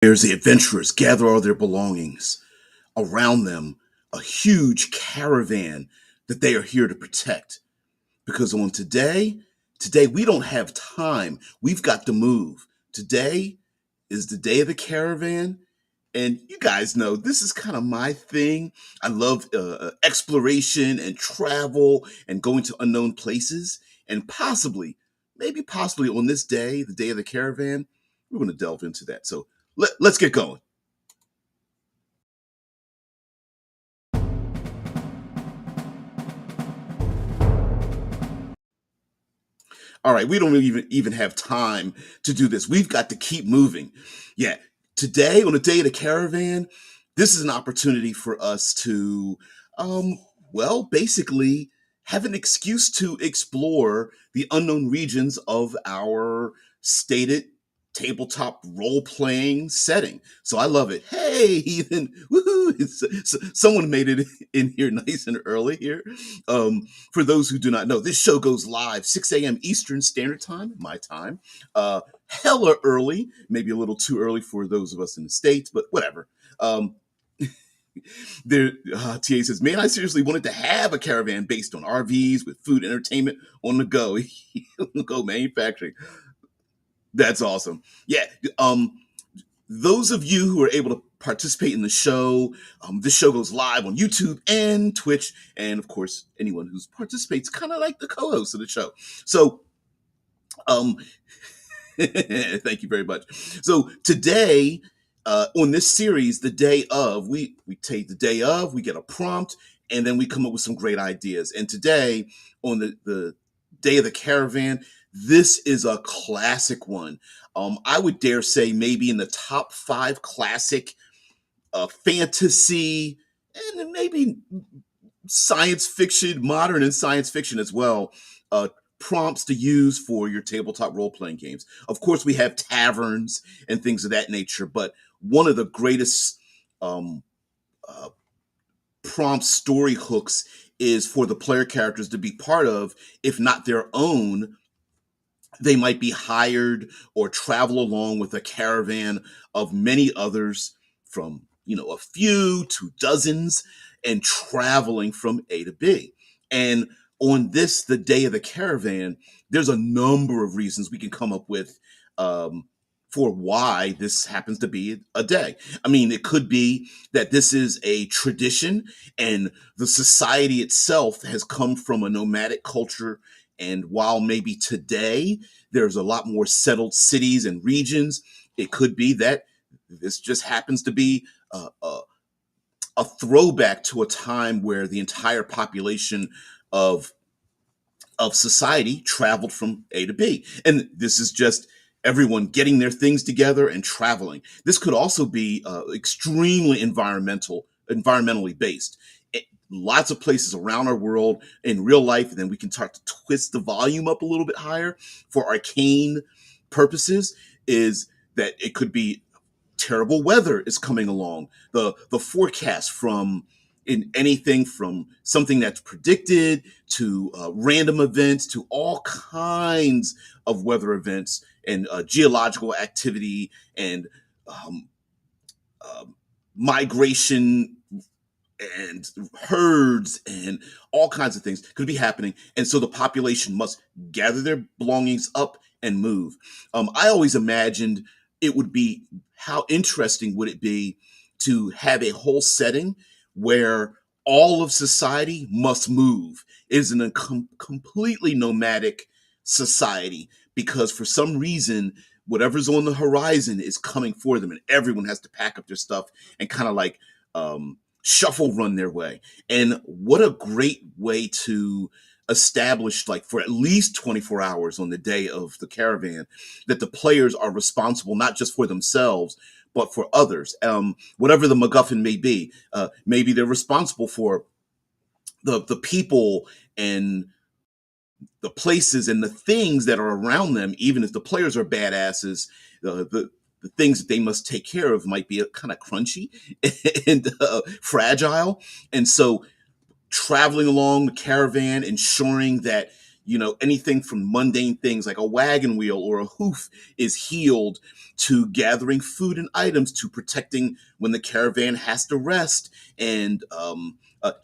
There's the adventurers gather all their belongings. Around them, a huge caravan that they are here to protect. Because on today we don't have time. We've got to move. Today is the day of the caravan. And you guys know this is kind of my thing. I love exploration and travel and going to unknown places. And maybe possibly on this day, the day of the caravan, we're going to delve into that. So let's get going. All right, we don't even have time to do this. We've got to keep moving. Yeah, today on the day of the caravan, this is an opportunity for us to, um, basically have an excuse to explore the unknown regions of our stated tabletop role playing setting. So I love it. Hey, Ethan, woohoo! Someone made it in here nice and early here. For those who do not know, this show goes live 6 a.m. Eastern Standard Time, my time. Hella early, maybe a little too early for those of us in the States, but whatever. Um, TA says, man, I seriously wanted to have a caravan based on RVs with food entertainment on the go. On the go manufacturing. That's awesome. Yeah. Um, those of you who are able to participate in the show, this show goes live on YouTube and Twitch, and of course, anyone who participates, kind of like the co-host of the show. So, um, thank you very much. So today, on this series, the day of, we take the day of, we get a prompt, and then we come up with some great ideas. And today, on the day of the caravan, this is a classic one. I would dare say maybe in the top five classic fantasy and maybe science fiction, modern and science fiction as well, uh, prompts to use for your tabletop role playing games. Of course, we have taverns and things of that nature, but one of the greatest um, uh, prompt story hooks is for the player characters to be part of, if not their own. They might be hired or travel along with a caravan of many others, from a few to dozens, and traveling from A to B. And on this, the day of the caravan, there's a number of reasons we can come up with, for why this happens to be a day. I mean, it could be that this is a tradition and the society itself has come from a nomadic culture. And while maybe today there's a lot more settled cities and regions, it could be that this just happens to be a throwback to a time where the entire population of society traveled from A to B. And this is just everyone getting their things together and traveling. This could also be extremely environmentally based. Lots of places around our world in real life, and then we can start to twist the volume up a little bit higher for arcane purposes. Is that it could be terrible weather is coming along. The forecast from in anything from something that's predicted to random events to all kinds of weather events and geological activity and um, uh, migration and herds and all kinds of things could be happening. And so the population must gather their belongings up and move. I always imagined it would be, how interesting would it be to have a whole setting where all of society must move. It is a completely nomadic society because for some reason, whatever's on the horizon is coming for them, and everyone has to pack up their stuff and kind of like shuffle run their way. And what a great way to establish, like for at least 24 hours on the day of the caravan, that the players are responsible not just for themselves but for others. Whatever the MacGuffin may be, maybe they're responsible for the people and the places and the things that are around them. Even if the players are badasses, the things that they must take care of might be kind of crunchy and fragile. And so traveling along the caravan, ensuring that anything from mundane things like a wagon wheel or a hoof is healed, to gathering food and items, to protecting when the caravan has to rest, and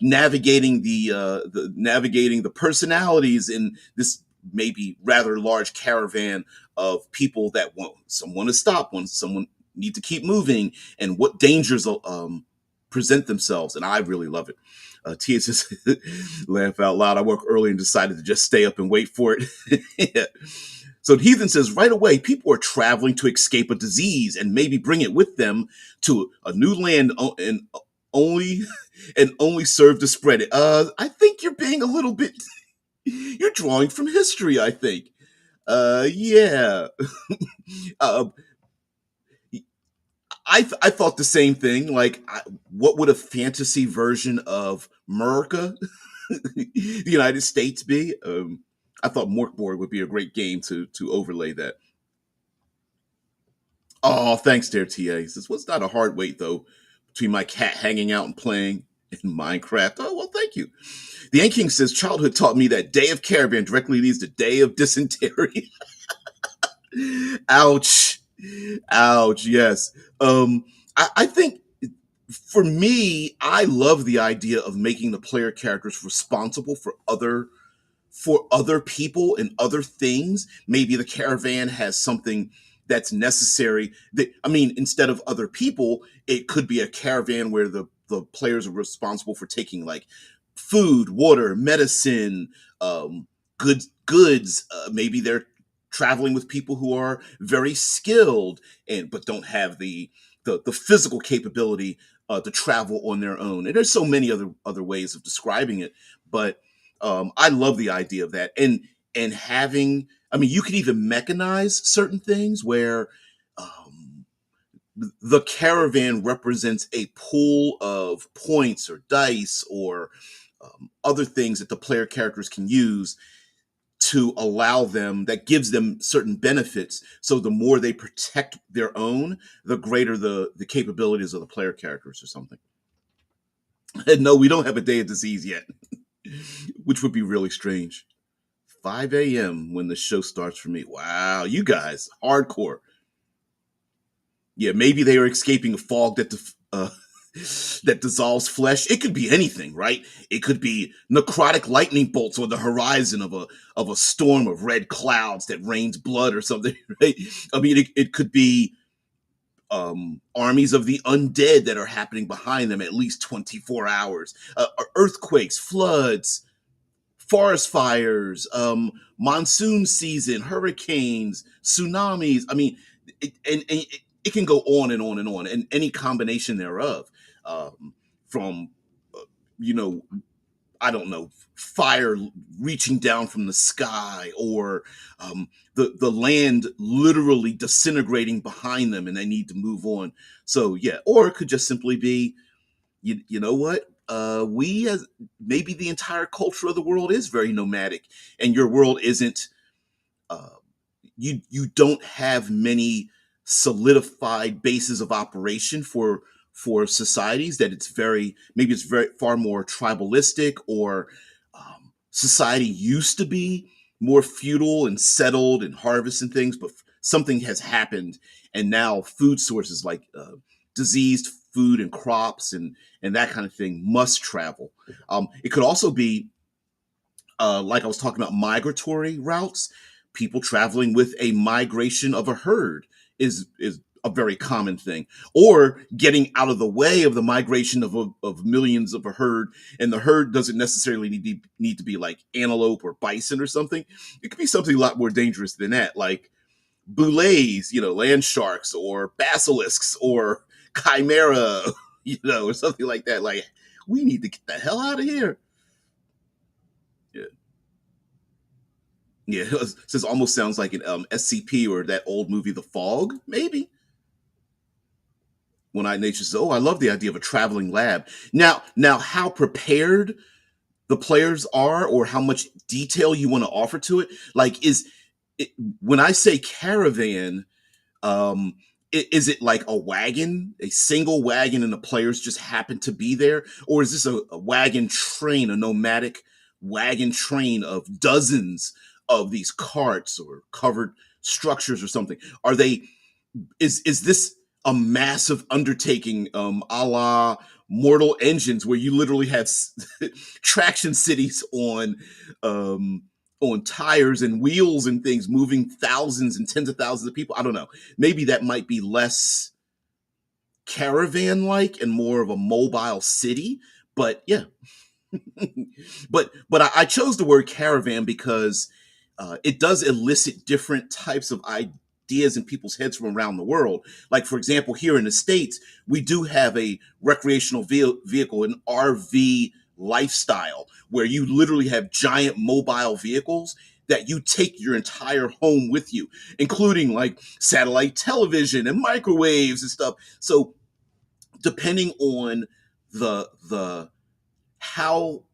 navigating the personalities in this maybe rather large caravan of people that want someone to stop, when someone need to keep moving, and what dangers present themselves. And I really love it. Tia just laugh out loud. I work early and decided to just stay up and wait for it. Yeah. So Heathen says, right away, people are traveling to escape a disease and maybe bring it with them to a new land, and only only serve to spread it. I think you're being a little bit, you're drawing from history, I think. Yeah. uh, I thought the same thing. Like, what would a fantasy version of America, the United States, be? I thought Morkborg would be a great game to overlay that. Oh, thanks, dear TA. He says, "What's not a hard wait though, between my cat hanging out and playing in Minecraft?" Oh, well, thank you. The Ant King says, "Childhood taught me that day of caravan directly leads to day of dysentery." Ouch. Ouch. Yes. I think for me, I love the idea of making the player characters responsible for other people and other things. Maybe the caravan has something that's necessary. That, I mean, instead of other people, it could be a caravan where the players are responsible for taking like food, water, medicine, goods. Maybe they're traveling with people who are very skilled and but don't have the physical capability to travel on their own. And there's so many other ways of describing it, but I love the idea of that, and having. I mean, you could even mechanize certain things where um, the caravan represents a pool of points or dice or other things that the player characters can use to allow them, that gives them certain benefits. So the more they protect their own, the greater the capabilities of the player characters or something. And no, we don't have a day of disease yet, which would be really strange. 5 a.m. when the show starts for me. Wow, you guys, hardcore. Yeah, maybe they are escaping a fog that dissolves flesh. It could be anything, right? It could be necrotic lightning bolts on the horizon of a storm of red clouds that rains blood or something, right? I mean, it could be armies of the undead that are happening behind them at least 24 hours, earthquakes, floods, forest fires, monsoon season, hurricanes, tsunamis. I mean, it can go on and on and on, and any combination thereof, from uh, you know, I don't know, fire reaching down from the sky, or the land literally disintegrating behind them, and they need to move on. So yeah, or it could just simply be, you know what? We as maybe the entire culture of the world is very nomadic, and your world isn't. Uh, you don't have many solidified bases of operation for societies. That it's very, maybe it's very far more tribalistic, or society used to be more feudal and settled and harvest and things, but something has happened, and now food sources like diseased food and crops and that kind of thing must travel. It could also be like I was talking about, migratory routes. People traveling with a migration of a herd is a very common thing, or getting out of the way of the migration of millions of a herd, and the herd doesn't necessarily need to be like antelope or bison or something. It could be something a lot more dangerous than that, like boulets, land sharks, or basilisks, or chimera, or something like that. Like, we need to get the hell out of here. Yeah. Yeah, it says almost sounds like an SCP or that old movie, The Fog, maybe. One Eyed Nature says, "Oh, I love the idea of a traveling lab." Now, how prepared the players are, or how much detail you want to offer to it, like, is it, when I say caravan, um, is it like a wagon, a single wagon, and the players just happen to be there, or is this a wagon train, a nomadic wagon train of dozens of these carts or covered structures or something? Are they is this a massive undertaking, a la Mortal Engines, where you literally have traction cities um, on tires and wheels and things, moving thousands and tens of thousands of people? I don't know. Maybe that might be less caravan like and more of a mobile city. But yeah, but I chose the word caravan because it does elicit different types of ideas in people's heads from around the world. Like, for example, here in the States, we do have a recreational vehicle, an RV lifestyle, where you literally have giant mobile vehicles that you take your entire home with you, including like satellite television and microwaves and stuff. So depending on the how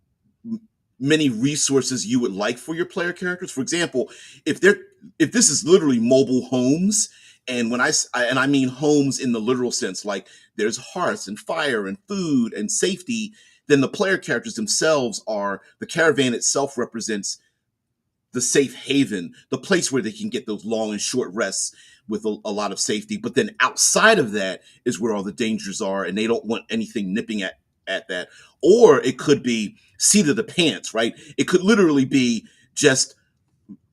many resources you would like for your player characters. For example, if this is literally mobile homes, and and I mean homes in the literal sense, like there's hearths and fire and food and safety, then the player characters themselves are the caravan itself represents the safe haven, the place where they can get those long and short rests with a lot of safety. But then outside of that is where all the dangers are, and they don't want anything nipping at that. Or it could be seat of the pants, right? It could literally be just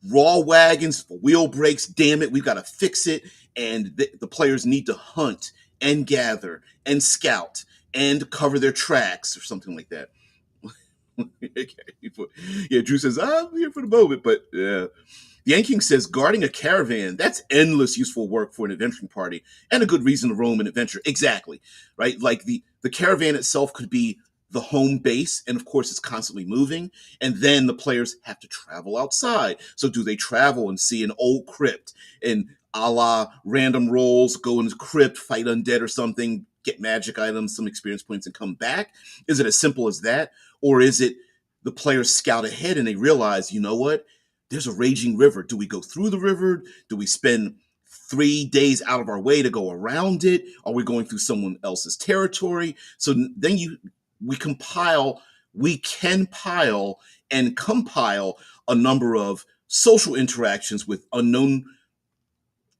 raw wagons, wheel breaks. Damn it, we've got to fix it, and the players need to hunt and gather and scout and cover their tracks or something like that. Yeah, Drew says, I'm here for the moment, but yeah. The Ant King says, guarding a caravan, that's endless useful work for an adventuring party and a good reason to roam and adventure. Exactly, right? Like the caravan itself could be the home base, and of course it's constantly moving, and then the players have to travel outside. So do they travel and see an old crypt and a la random rolls, go in the crypt, fight undead or something, get magic items, some experience points, and come back? Is it as simple as that? Or is it the players scout ahead and they realize, you know what? There's a raging river. Do we go through the river? Do we spend 3 days out of our way to go around it? Are we going through someone else's territory? So then we can pile and compile a number of social interactions with unknown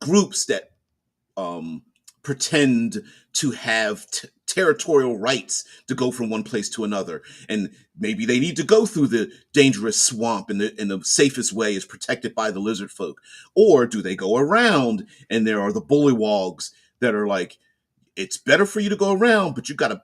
groups that um, pretend to have territorial rights to go from one place to another, and maybe they need to go through the dangerous swamp, and the safest way is protected by the lizard folk. Or do they go around, and there are the bullywogs that are like, it's better for you to go around, but you gotta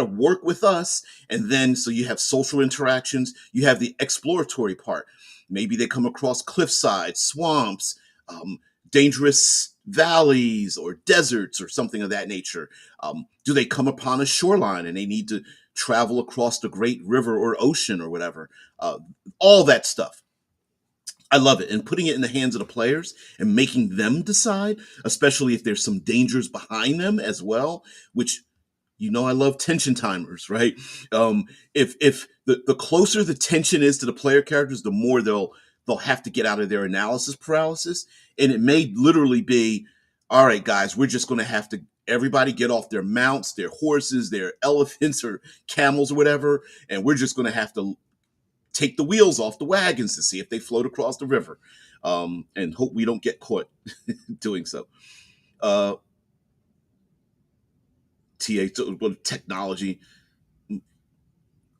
work with us. And then so you have social interactions, you have the exploratory part. Maybe they come across cliffsides, swamps, um, dangerous valleys or deserts or something of that nature. Do they come upon a shoreline and they need to travel across the great river or ocean or whatever? All that stuff. I love it. And putting it in the hands of the players and making them decide, especially if there's some dangers behind them as well, which, I love tension timers, right? If the closer the tension is to the player characters, the more they'll have to get out of their analysis paralysis. And it may literally be, all right, guys, we're just gonna have to everybody get off their mounts, their horses, their elephants or camels or whatever, and we're just gonna have to take the wheels off the wagons to see if they float across the river, and hope we don't get caught doing so. Uh, Technology.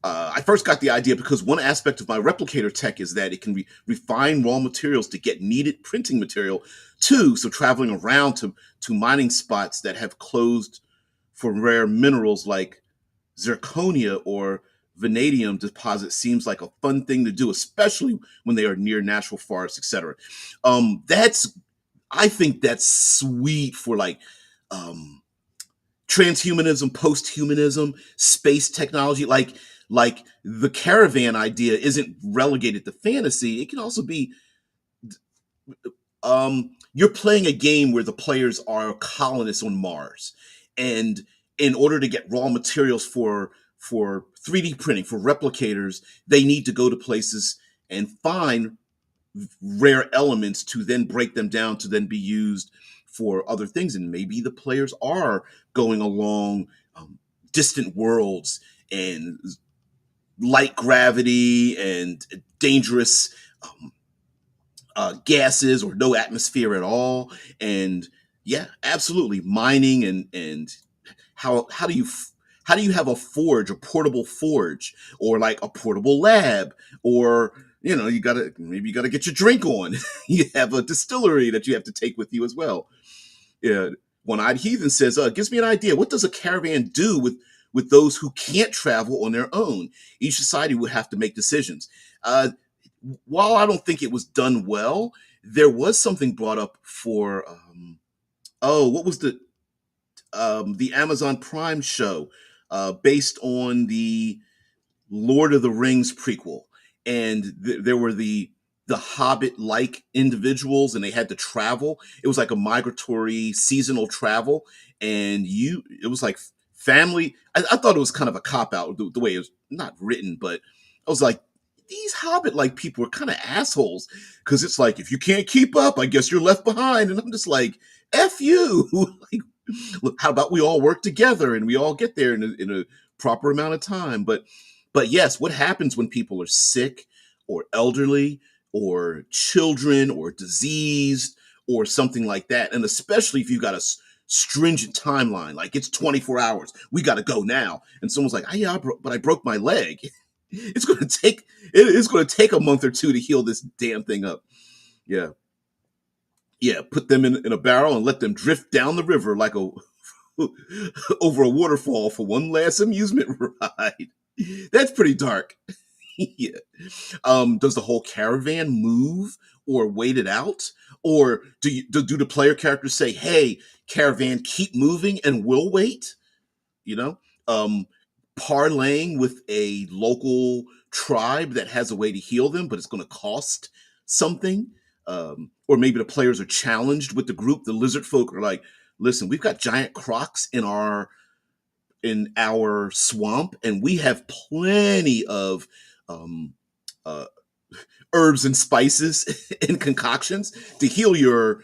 I first got the idea because one aspect of my replicator tech is that it can refine raw materials to get needed printing material too. So traveling around to mining spots that have closed for rare minerals like zirconia or vanadium deposits seems like a fun thing to do, especially when they are near natural forests, etc. That's I think that's sweet for like um, transhumanism, post-humanism, space technology. Like the caravan idea isn't relegated to fantasy. It can also be you're playing a game where the players are colonists on Mars, and in order to get raw materials for 3D printing for replicators, they need to go to places and find rare elements to then break them down to then be used for other things. And maybe the players are going along distant worlds and light gravity and dangerous gases or no atmosphere at all. And yeah, absolutely, mining and how do you how do you have a forge, a portable forge, or like a portable lab, or you gotta maybe you gotta get your drink on. You have a distillery that you have to take with you as well. Yeah, One-Eyed Heathen says, gives me an idea. What does a caravan do with those who can't travel on their own? Each society would have to make decisions. Uh, while I don't think it was done well, there was something brought up for what was the Amazon Prime show based on the Lord of the Rings prequel, and there were the Hobbit like individuals, and they had to travel. It was like a migratory seasonal travel, and it was like family. I thought it was kind of a cop out the way it was not written, but I was like, these Hobbit like people are kind of assholes because it's like if you can't keep up, I guess you're left behind, and I'm just like, f you. Like, look, how about we all work together and we all get there in a proper amount of time? But yes, what happens when people are sick or elderly or children or diseased or something like that? And especially if you've got a stringent timeline, like it's 24 hours, we got to go now. And someone's like, oh, yeah, but I broke my leg. It's going to take a month or two to heal this damn thing up. Yeah. Yeah. Put them in a barrel and let them drift down the river like a over a waterfall for one last amusement ride. That's pretty dark. Yeah. Does the whole caravan move or wait it out? Or do the player characters say, hey, caravan, keep moving and we'll wait? You know? Um, Parlaying with a local tribe that has a way to heal them, but it's going to cost something. Or maybe the players are challenged with the group. The lizard folk are like, listen, we've got giant crocs in our swamp, and we have plenty of um, uh, herbs and spices and concoctions to heal your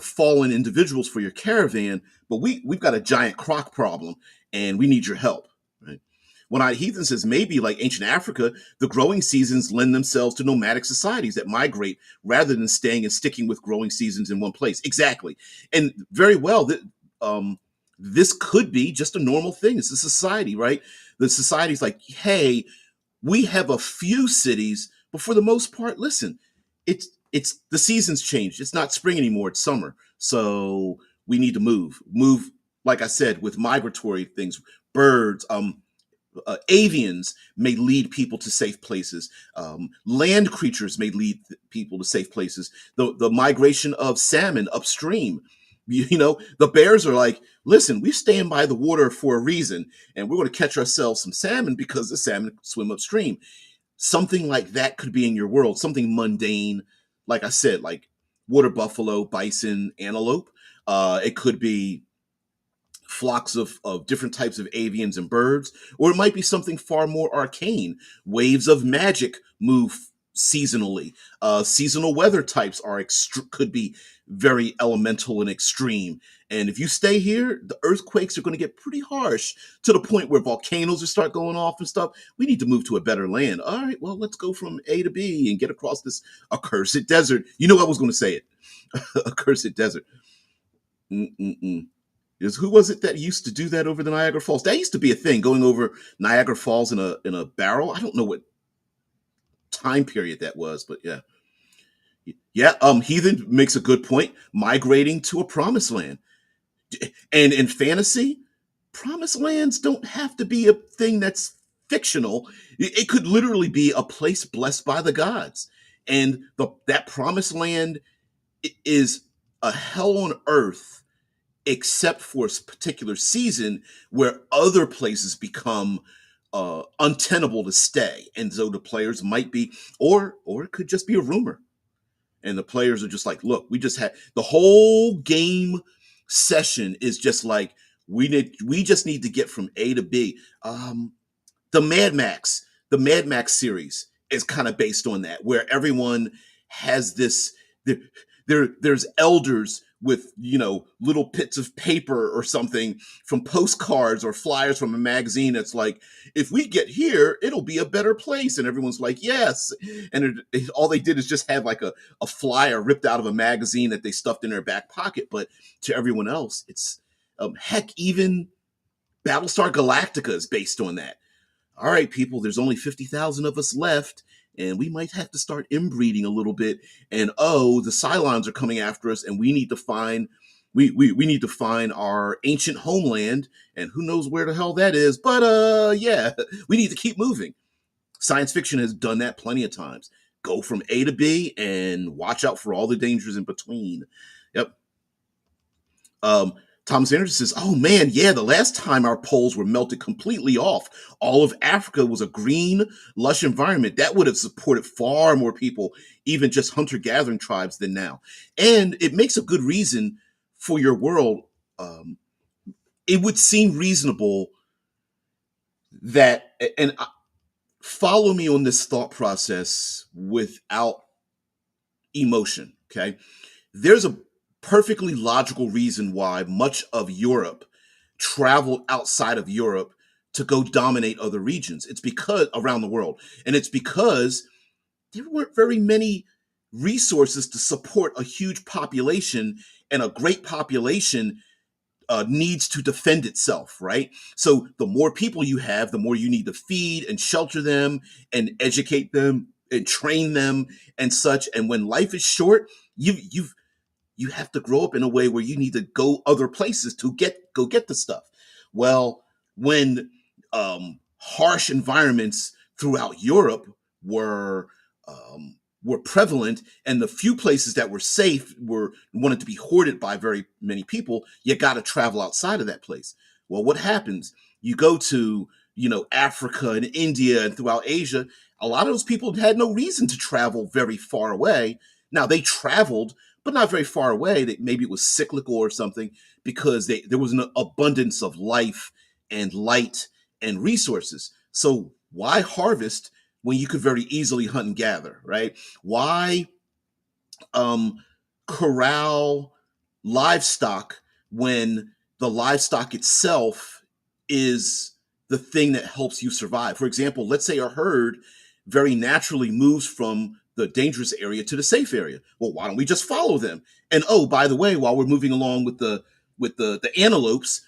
fallen individuals for your caravan. But we've got a giant croc problem, and we need your help. Right? One-Eyed Heathen says maybe like ancient Africa, the growing seasons lend themselves to nomadic societies that migrate rather than staying and sticking with growing seasons in one place. Exactly, and very well that this could be just a normal thing. It's a society, right? The society's like, hey, we have a few cities, but for the most part, listen, it's the seasons changed. It's not spring anymore, it's summer. So we need to move, like I said, with migratory things. Birds, avians may lead people to safe places. Land creatures may lead people to safe places. The migration of salmon upstream. The bears are like, listen, we're staying by the water for a reason, and we're going to catch ourselves some salmon because the salmon swim upstream. Something like that could be in your world, something mundane, like I said, like water buffalo, bison, antelope. It could be flocks of different types of avians and birds, or it might be something far more arcane. Waves of magic move seasonally. Seasonal weather types could be very elemental and extreme. And if you stay here, the earthquakes are going to get pretty harsh to the point where volcanoes will start going off and stuff. We need to move to a better land. All right, well, let's go from A to B and get across this accursed desert. You know I was going to say it. Accursed desert. Mm-mm-mm. Who was it that used to do that over the Niagara Falls? That used to be a thing, going over Niagara Falls in a barrel. I don't know what time period that was, but yeah. Yeah, Heathen makes a good point. Migrating to a promised land. And in fantasy, promised lands don't have to be a thing that's fictional. It could literally be a place blessed by the gods. And that promised land is a hell on earth except for a particular season where other places become untenable to stay, and so the players might be, or it could just be a rumor, and the players are just like, look, we just had the whole game session is just like we just need to get from A to B. The Mad Max series is kind of based on that, where everyone has this. There's elders with little bits of paper or something from postcards or flyers from a magazine. It's like, if we get here, it'll be a better place, and everyone's like, yes. And all they did is just have like a flyer ripped out of a magazine that they stuffed in their back pocket. But to everyone else, it's heck, even Battlestar Galactica is based on that. All right, people, there's only 50,000 of us left, and we might have to start inbreeding a little bit. And oh, the Cylons are coming after us, and we need to find we need to find our ancient homeland, and who knows where the hell that is. But yeah, we need to keep moving. Science fiction has done that plenty of times. Go from A to B and watch out for all the dangers in between. Yep. Um, Thomas Anderson says, "Oh man, yeah, the last time our poles were melted completely off, all of Africa was a green, lush environment that would have supported far more people, even just hunter-gathering tribes, than now. And it makes a good reason for your world. Um, it would seem reasonable that, and follow me on this thought process without emotion, okay? There's a perfectly logical reason why much of Europe traveled outside of Europe to go dominate other regions. It's because around the world. And it's because there weren't very many resources to support a huge population, and a great population needs to defend itself, right? So the more people you have, the more you need to feed and shelter them and educate them and train them and such. And when life is short, you have to grow up in a way where you need to go other places to get the stuff. Well, when harsh environments throughout Europe were were prevalent, and the few places that were safe were wanted to be hoarded by very many people, you got to travel outside of that place. Well, what happens? You go to Africa and India and throughout Asia. A lot of those people had no reason to travel very far away. Now they traveled, but not very far away. That maybe it was cyclical or something, because there was an abundance of life and light and resources. So why harvest when you could very easily hunt and gather, right? Why um, corral livestock when the livestock itself is the thing that helps you survive? For example, let's say a herd very naturally moves from the dangerous area to the safe area. Well, why don't we just follow them? And oh, by the way, while we're moving along with the antelopes,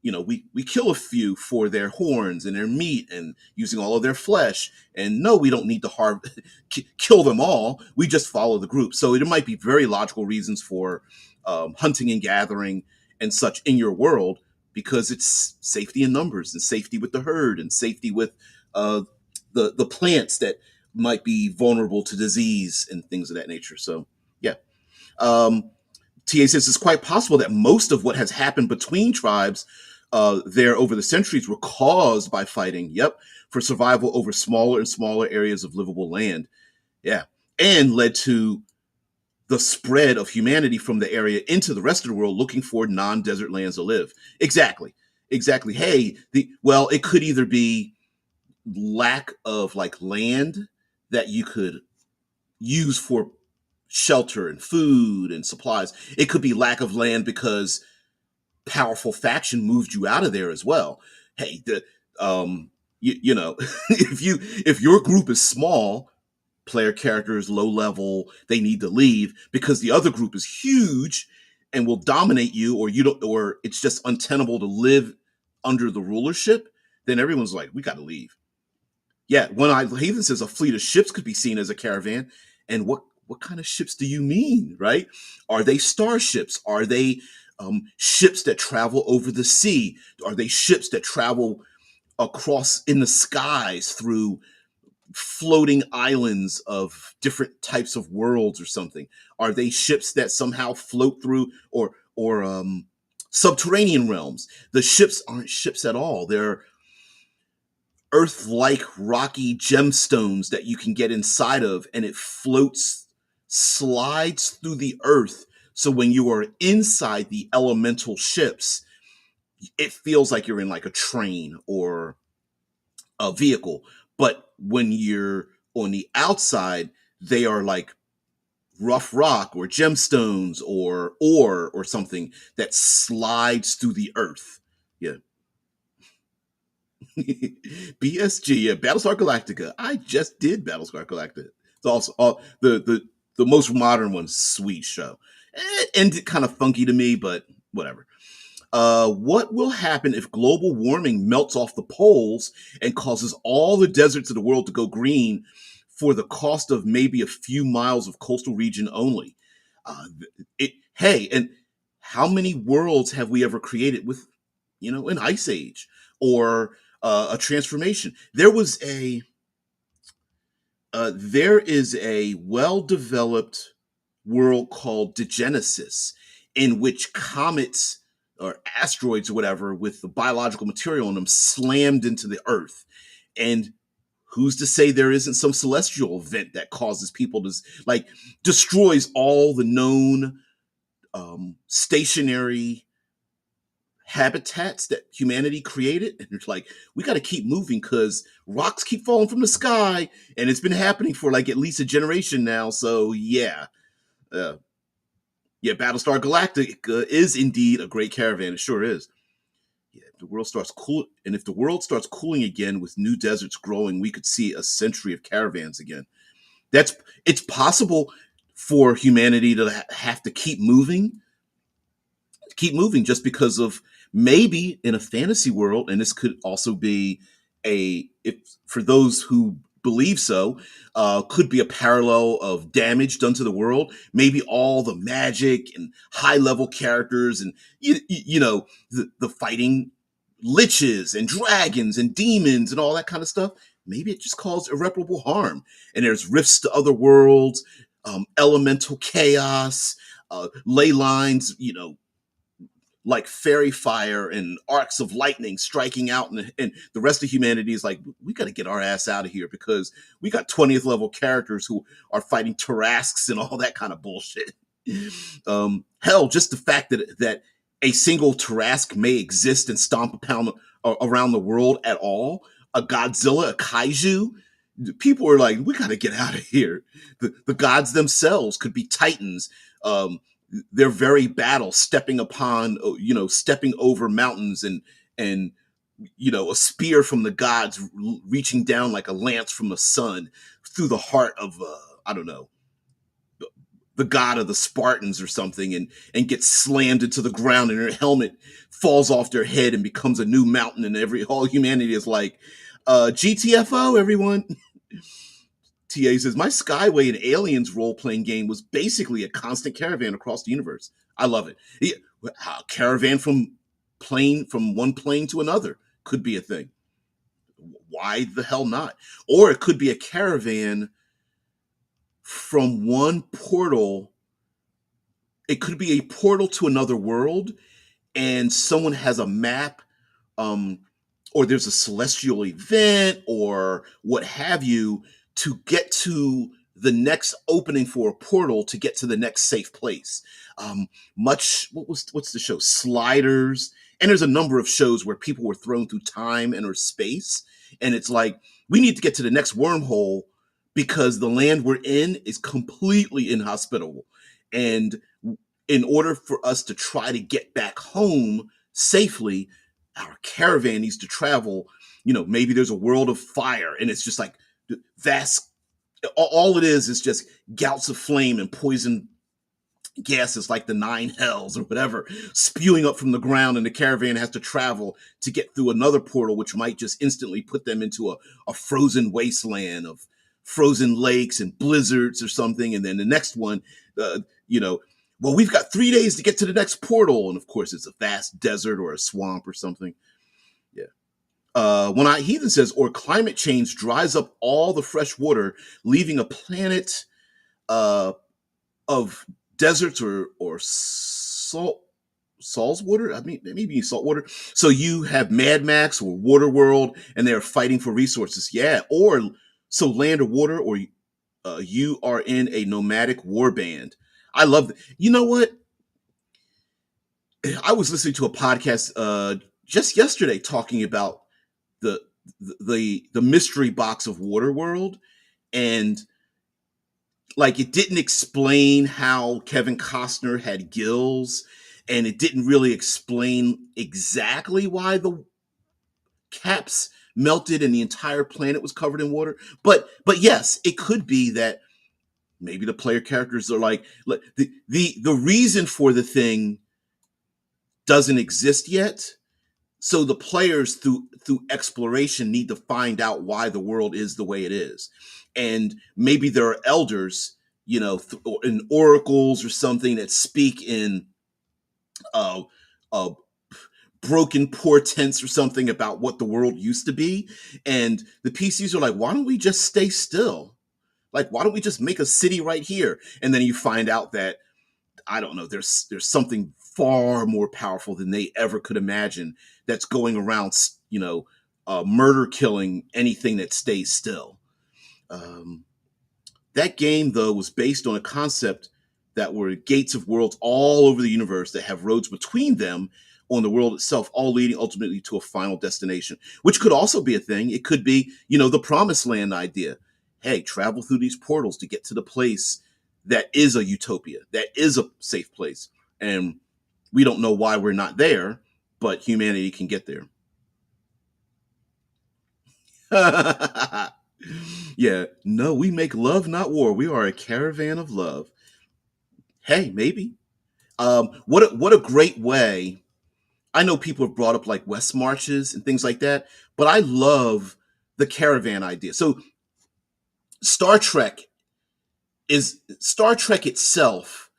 we kill a few for their horns and their meat and using all of their flesh. And no, we don't need to kill them all. We just follow the group. So there might be very logical reasons for hunting and gathering and such in your world, because it's safety in numbers and safety with the herd and safety with uh, the plants that might be vulnerable to disease and things of that nature. So yeah. Um, TA says it's quite possible that most of what has happened between tribes there over the centuries were caused by fighting. Yep, for survival over smaller and smaller areas of livable land. Yeah, and led to the spread of humanity from the area into the rest of the world, looking for non-desert lands to live. Exactly, exactly. Hey, it could either be lack of like land that you could use for shelter and food and supplies. It could be lack of land because powerful faction moved you out of there as well. Hey, if your group is small, player characters low level, they need to leave because the other group is huge and will dominate you, or you don't, or it's just untenable to live under the rulership. Then everyone's like, we got to leave. Yeah, he even says a fleet of ships could be seen as a caravan. And what kind of ships do you mean, right? Are they starships? Are they ships that travel over the sea? Are they ships that travel across in the skies through floating islands of different types of worlds or something? Are they ships that somehow float through or subterranean realms? The ships aren't ships at all. They're earth-like rocky gemstones that you can get inside of, and it slides through the earth. So when you are inside the elemental ships, it feels like you're in like a train or a vehicle. But when you're on the outside, they are like rough rock or gemstones or ore or something that slides through the earth. Yeah. BSG, yeah, Battlestar Galactica. I just did Battlestar Galactica. It's also the most modern one. Sweet show. It ended kind of funky to me, but whatever. What will happen if global warming melts off the poles and causes all the deserts of the world to go green for the cost of maybe a few miles of coastal region only? Hey, and how many worlds have we ever created with, an ice age or a transformation? There is a well-developed world called Degenesis, in which comets or asteroids or whatever with the biological material in them slammed into the Earth. And who's to say there isn't some celestial event that causes people to like destroys all the known stationary habitats that humanity created, and it's like we got to keep moving because rocks keep falling from the sky, and it's been happening for like at least a generation now. So yeah, uh, yeah, Battlestar Galactica is indeed a great caravan. It sure is. Yeah, if the world starts cool, and if the world starts cooling again with new deserts growing, we could see a century of caravans again. That's It's possible for humanity to have to keep moving just because of maybe in a fantasy world, and this could also be if for those who believe so, could be a parallel of damage done to the world. Maybe all the magic and high level characters and the fighting liches and dragons and demons and all that kind of stuff. Maybe it just caused irreparable harm, and there's rifts to other worlds, elemental chaos, ley lines, like fairy fire and arcs of lightning striking out, and the rest of humanity is like, we got to get our ass out of here because we got 20th level characters who are fighting Tarasks and all that kind of bullshit. Hell, just the fact that a single Tarask may exist and stomp a pound around the world at all, a Godzilla, a kaiju, people are like, we got to get out of here. The gods themselves could be titans. Their very battle, stepping over mountains, and a spear from the gods reaching down like a lance from the sun through the heart of I don't know, the god of the Spartans or something, and gets slammed into the ground, and their helmet falls off their head and becomes a new mountain, and all humanity is like, GTFO, everyone. TA says, my Skyway and Aliens role playing game was basically a constant caravan across the universe. I love it. Yeah, caravan from one plane to another could be a thing. Why the hell not? Or it could be a caravan from one portal. It could be a portal to another world, and someone has a map, um, or there's a celestial event or what have you, to get to the next opening for a portal to get to the next safe place. What's the show? Sliders. And there's a number of shows where people were thrown through time and or space, and it's like, we need to get to the next wormhole because the land we're in is completely inhospitable, and in order for us to try to get back home safely, our caravan needs to travel. Maybe there's a world of fire, and it's just like vast. All it is just gouts of flame and poison gases like the nine hells or whatever spewing up from the ground, and the caravan has to travel to get through another portal, which might just instantly put them into a frozen wasteland of frozen lakes and blizzards or something. And then the next one, uh, you know well, we've got 3 days to get to the next portal, and of course it's a vast desert or a swamp or something. Yeah. Heathen says, or climate change dries up all the fresh water, leaving a planet uh, of deserts or salt's water. I mean, maybe salt water. So you have Mad Max or Waterworld, and they're fighting for resources. Yeah, or so land or water, or you are in a nomadic war band. I love that. You know what? I was listening to a podcast just yesterday talking about the the mystery box of Waterworld, and like it didn't explain how Kevin Costner had gills, and it didn't really explain exactly why the caps melted and the entire planet was covered in water. But yes, it could be that maybe the player characters are like the reason for the thing doesn't exist yet. So the players through exploration need to find out why the world is the way it is. And maybe there are elders, in oracles or something that speak in uh, uh, broken portents or something about what the world used to be. And the PCs are like, why don't we just stay still? Like, why don't we just make a city right here? And then you find out that, I don't know, there's something far more powerful than they ever could imagine that's going around, murder killing anything that stays still. Um, that game, though, was based on a concept that were gates of worlds all over the universe that have roads between them on the world itself, all leading ultimately to a final destination, which could also be a thing. It could be, the promised land idea. Hey, travel through these portals to get to the place that is a utopia, that is a safe place. And we don't know why we're not there, but humanity can get there. Yeah, no, we make love, not war. We are a caravan of love. Hey, maybe. What a great way. I know people have brought up like West Marches and things like that, but I love the caravan idea. So Star Trek Star Trek itself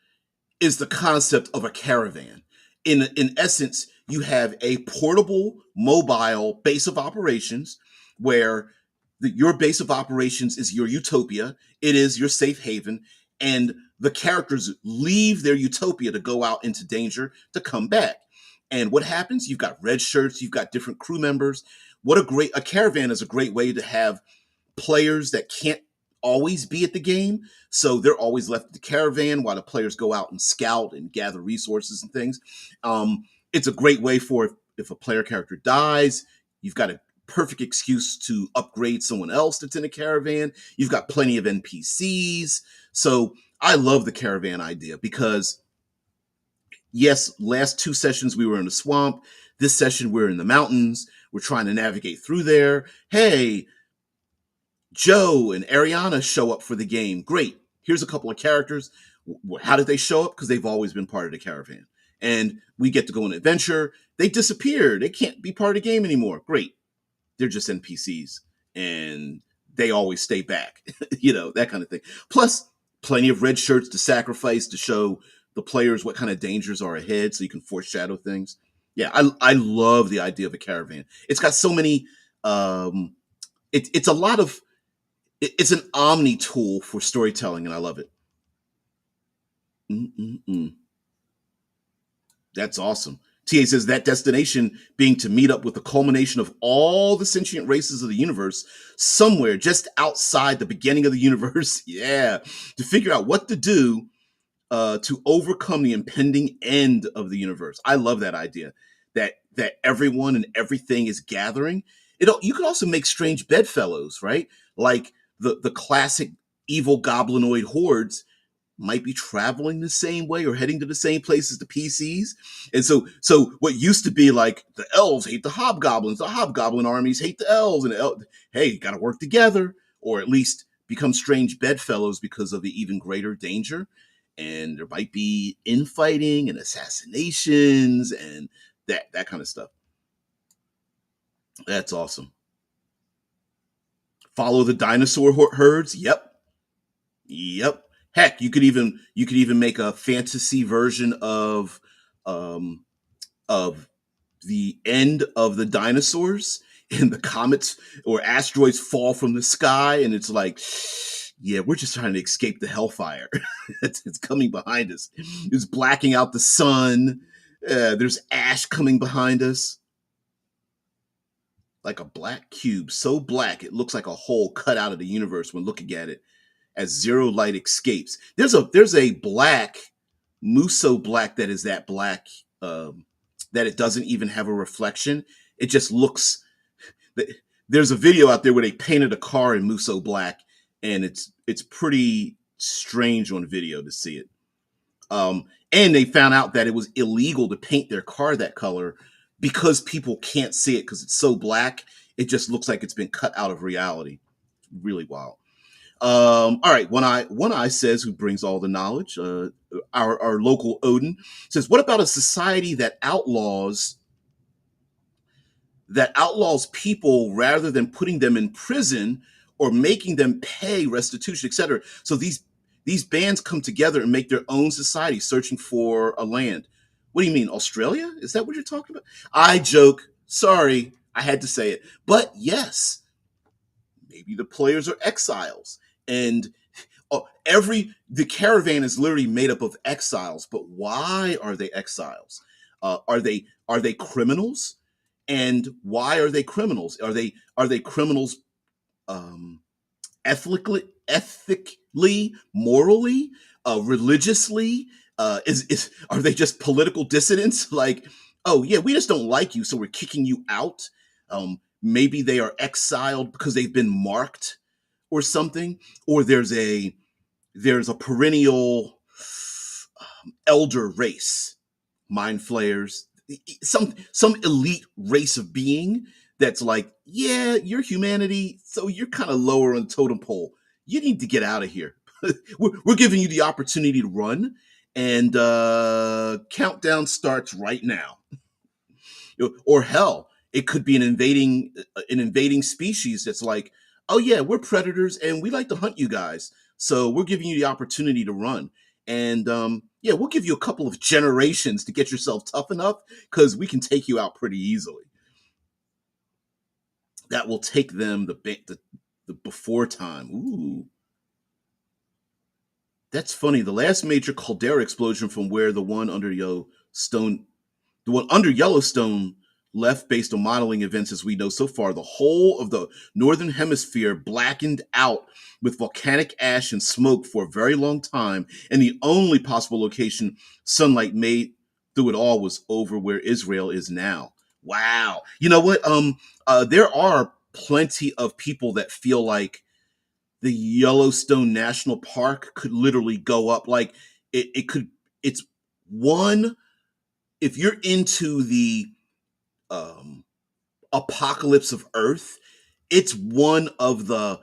is the concept of a caravan. In essence, you have a portable, mobile base of operations where your base of operations is your utopia. It is your safe haven, and the characters leave their utopia to go out into danger to come back. And what happens? You've got red shirts, you've got different crew members. A caravan is a great way to have players that can't always be at the game. So they're always left at the caravan while the players go out and scout and gather resources and things. It's a great way for if a player character dies, you've got a perfect excuse to upgrade someone else that's in a caravan. You've got plenty of NPCs. So I love the caravan idea because, yes, last two sessions we were in the swamp. This session we're in the mountains. We're trying to navigate through there. Hey, Joe and Ariana show up for the game. Great. Here's a couple of characters. How did they show up? Because they've always been part of the caravan. And we get to go on an adventure. They disappear. They can't be part of the game anymore. Great. They're just NPCs. And they always stay back. That kind of thing. Plus, plenty of red shirts to sacrifice to show the players what kind of dangers are ahead so you can foreshadow things. Yeah, I love the idea of a caravan. It's got so many it's a lot of it's an omni tool for storytelling, and I love it. Mm-mm-mm. That's awesome. TA says that destination being to meet up with the culmination of all the sentient races of the universe somewhere just outside the beginning of the universe. Yeah, to figure out what to do to overcome the impending end of the universe. I love that idea. That everyone and everything is gathering. You could also make strange bedfellows, right? Like the classic evil goblinoid hordes might be traveling the same way or heading to the same place as the PCs. And so what used to be like the elves hate the hobgoblins, the hobgoblin armies hate the elves, and hey, you got to work together, or at least become strange bedfellows because of the even greater danger. And there might be infighting and assassinations and that kind of stuff. That's awesome. Follow the dinosaur herds. Yep. Yep. Heck, you could even make a fantasy version um of the end of the dinosaurs and the comets or asteroids fall from the sky, and it's like, yeah, we're just trying to escape the hellfire. It's coming behind us. It's blacking out the sun. There's ash coming behind us, like a black cube, so black it looks like a hole cut out of the universe when looking at it as zero light escapes. There's a black, muso black, that is that black, that it doesn't even have a reflection. It just looks. There's a video out there where they painted a car in muso black, and it's pretty strange on video to see it. And they found out that it was illegal to paint their car that color because people can't see it because it's so black. It just looks like it's been cut out of reality. Really wild. All right, one eye says, who brings all the knowledge. Our local Odin says, what about a society that outlaws people rather than putting them in prison or making them pay restitution, etc. So these bands come together and make their own society, searching for a land. What do you mean, Australia? Is that what you're talking about? I joke. Sorry, I had to say it. But yes, maybe the players are exiles, and the caravan is literally made up of exiles. But why are they exiles? Are they criminals? And why are they criminals? Are they criminals, um, ethically, morally, religiously? Is Are they just political dissidents? Like, oh yeah, we just don't like you, so we're kicking you out. Maybe they are exiled because they've been marked or something, or there's a perennial elder race, mind flayers, some elite race of being that's like, yeah, you're humanity, so you're kind of lower on the totem pole. You need to get out of here. We're giving you the opportunity to run, and countdown starts right now. Or hell, it could be an invading species that's like, oh yeah, we're predators and we like to hunt you guys, so we're giving you the opportunity to run. And yeah, we'll give you a couple of generations to get yourself tough enough because we can take you out pretty easily. That will take them the before time. Ooh, that's funny. The last major caldera explosion from where the one under Yellowstone left, based on modeling events as we know so far, the whole of the northern hemisphere blackened out with volcanic ash and smoke for a very long time, and the only possible location sunlight made through it all was over where Israel is now. Wow. You know what? There are plenty of people that feel like the Yellowstone National Park could literally go up. Like it could. It's one. If you're into the um, apocalypse of Earth, it's one of the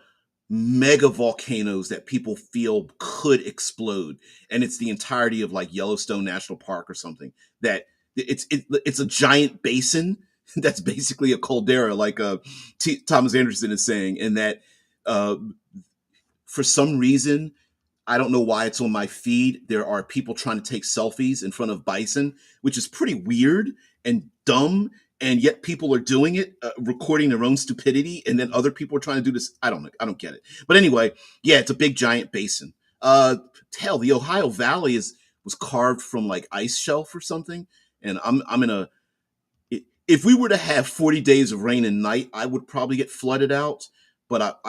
mega volcanoes that people feel could explode, and it's the entirety of like Yellowstone National Park or something. That it's a giant basin that's basically a caldera, like Thomas Anderson is saying, and that uh, for some reason, I don't know why it's on my feed, there are people trying to take selfies in front of bison, which is pretty weird and dumb. And yet people are doing it, recording their own stupidity, and then other people are trying to do this. I don't know. I don't get it. But anyway, yeah, it's a big giant basin. Hell, the Ohio Valley was carved from like ice shelf or something. And I'm in a if we were to have 40 days of rain and night, I would probably get flooded out. But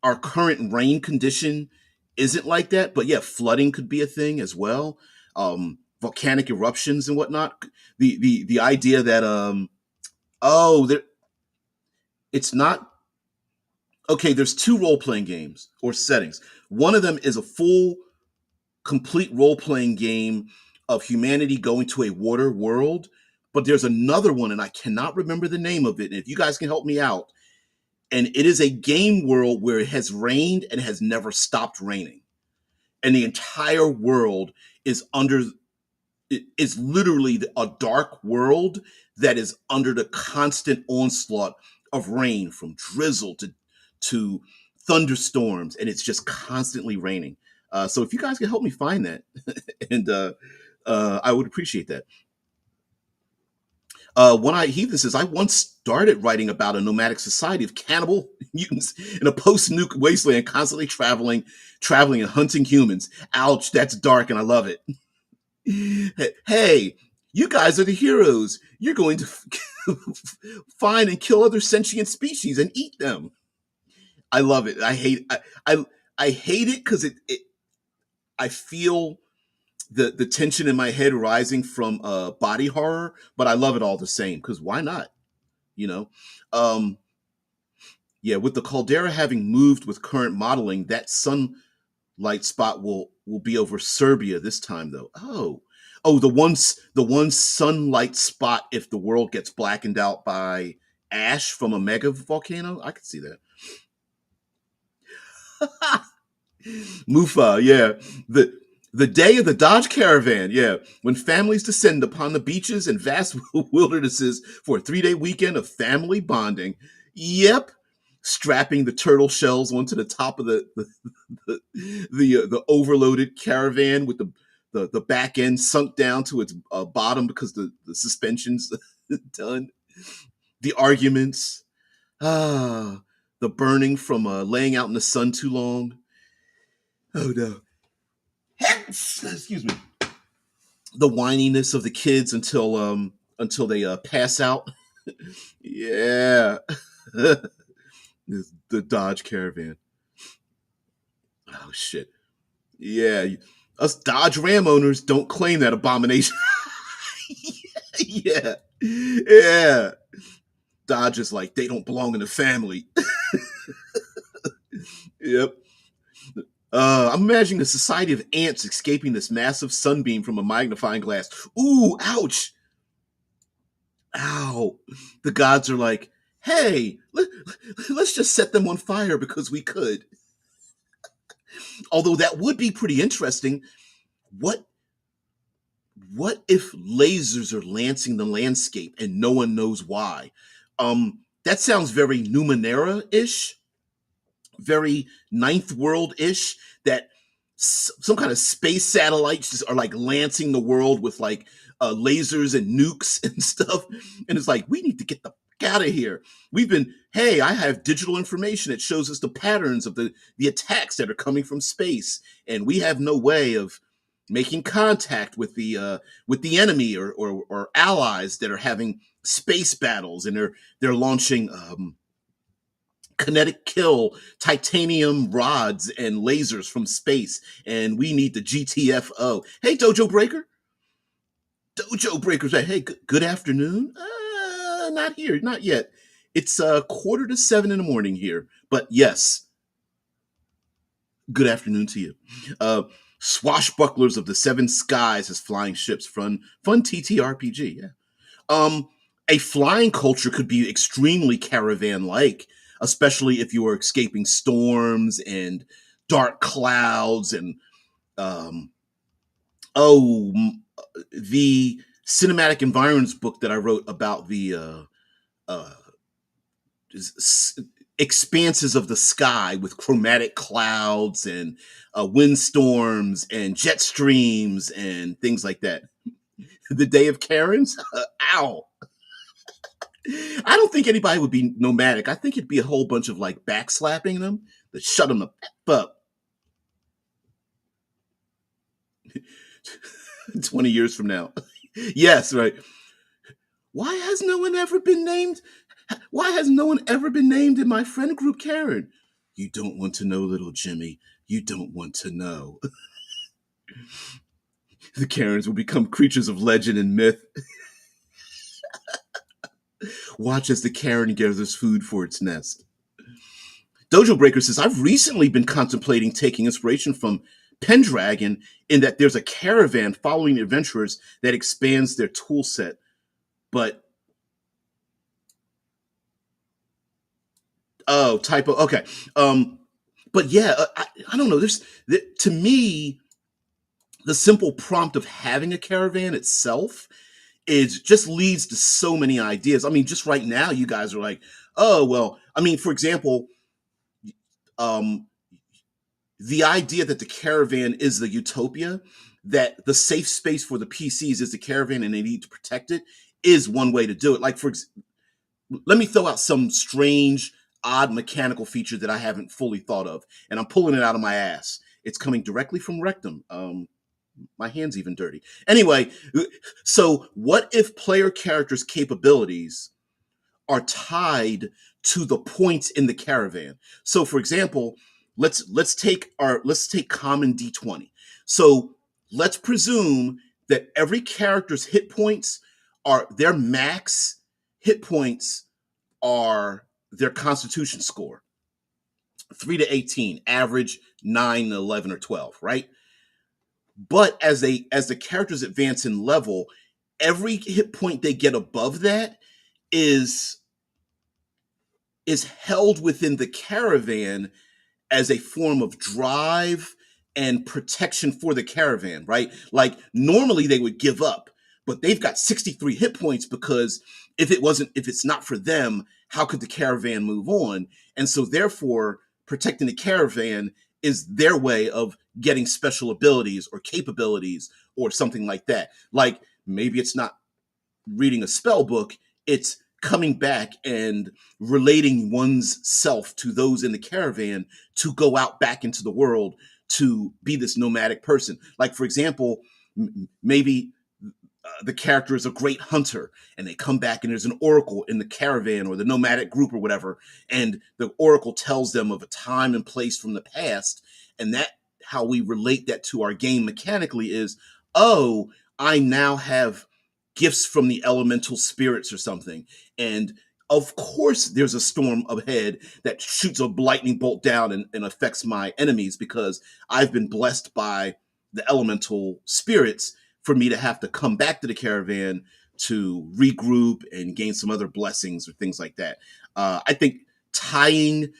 our current rain condition isn't like that. But yeah, flooding could be a thing as well. Volcanic eruptions and whatnot. The idea that oh, there it's not okay. There's two role playing games or settings. One of them is a full, complete role playing game of humanity going to a water world. But there's another one, and I cannot remember the name of it. And if you guys can help me out, and it is a game world where it has rained and has never stopped raining, and the entire world is under it is literally a dark world that is under the constant onslaught of rain, from drizzle to thunderstorms, and it's just constantly raining. So if you guys can help me find that, and I would appreciate that. One Eye Heathen says, I once started writing about a nomadic society of cannibal mutants in a post-nuke wasteland, constantly traveling and hunting humans. Ouch, that's dark, and I love it. Hey, you guys are the heroes. You're going to find and kill other sentient species and eat them. I love it. I hate it because I feel the tension in my head rising from body horror, but I love it all the same because why not? You know, um, yeah. With the caldera having moved with current modeling, that sun light spot will be over Serbia this time though. Oh, the one sunlight spot if the world gets blackened out by ash from a mega volcano. I could see that. Mufa, yeah. The day of the Dodge Caravan, yeah, when families descend upon the beaches and vast wildernesses for a 3-day weekend of family bonding. Yep, strapping the turtle shells onto the top of the overloaded caravan with the back end sunk down to its bottom because the suspension's done. The arguments, ah, the burning from laying out in the sun too long. Oh no. Excuse me. The whininess of the kids until they pass out. Yeah. The Dodge Caravan. Oh shit. Yeah. Us Dodge Ram owners don't claim that abomination. Yeah. Yeah. Dodge is like they don't belong in the family. Yep. I'm imagining a society of ants escaping this massive sunbeam from a magnifying glass. Ooh, ouch. Ow. The gods are like, hey, let's just set them on fire because we could. Although that would be pretty interesting. What what if lasers are lancing the landscape and no one knows why? That sounds very Numenera-ish, very Ninth World-ish, that some kind of space satellites just are like lancing the world with like lasers and nukes and stuff. And it's like, we need to get the fuck out of here. Hey, I have digital information that shows us the patterns of the attacks that are coming from space. And we have no way of making contact with the enemy or allies that are having space battles, and they're launching kinetic kill titanium rods and lasers from space, and we need the GTFO. Hey, Dojo Breaker. Dojo Breaker say, hey, good afternoon. Not here, not yet. It's 6:45 in the morning here, but yes, good afternoon to you. Uh, Swashbucklers of the Seven Skies as flying ships, fun TTRPG. Yeah. Um, a flying culture could be extremely caravan-like, especially if you are escaping storms and dark clouds and um, oh, the cinematic environments book that I wrote about the uh, expanses of the sky with chromatic clouds and windstorms and jet streams and things like that. The Day of Karens? Ow. I don't think anybody would be nomadic. I think it'd be a whole bunch of like backslapping them to shut them up. 20 years from now. Yes, right. Why has no one ever been named? Why has no one ever been named in my friend group Karen? You don't want to know, little Jimmy. You don't want to know. The Karens will become creatures of legend and myth. Watch as the Karen gathers food for its nest. Dojo Breaker says, I've recently been contemplating taking inspiration from Pendragon in that there's a caravan following adventurers that expands their tool set. But, oh, typo. Okay. But yeah, I don't know. To me, the simple prompt of having a caravan itself is just leads to so many ideas. I mean, just right now, you guys are like, oh, well, I mean, for example, um, the idea that the caravan is the utopia, that the safe space for the PCs is the caravan and they need to protect it, is one way to do it. Like, let me throw out some strange, odd mechanical feature that I haven't fully thought of, and I'm pulling it out of my ass. It's coming directly from Rectum. My hand's even dirty. Anyway, so what if player characters' capabilities are tied to the points in the caravan? So for example, let's take common D20. So let's presume that every character's hit points are their max hit points are their constitution score. 3 to 18, average 9, 11, or 12, right? But as the characters advance in level, every hit point they get above that is is held within the caravan as a form of drive and protection for the caravan, right? Like normally they would give up, but they've got 63 hit points because if it's not for them, how could the caravan move on? And so therefore, protecting the caravan is their way of getting special abilities or capabilities or something like that. Like maybe it's not reading a spell book, it's coming back and relating one's self to those in the caravan to go out back into the world to be this nomadic person. Like, for example, maybe the character is a great hunter and they come back and there's an oracle in the caravan or the nomadic group or whatever, and the oracle tells them of a time and place from the past, and that how we relate that to our game mechanically is, oh, I now have gifts from the elemental spirits or something, and of course there's a storm ahead that shoots a lightning bolt down and affects my enemies because I've been blessed by the elemental spirits for me to have to come back to the caravan to regroup and gain some other blessings or things like that. I think tying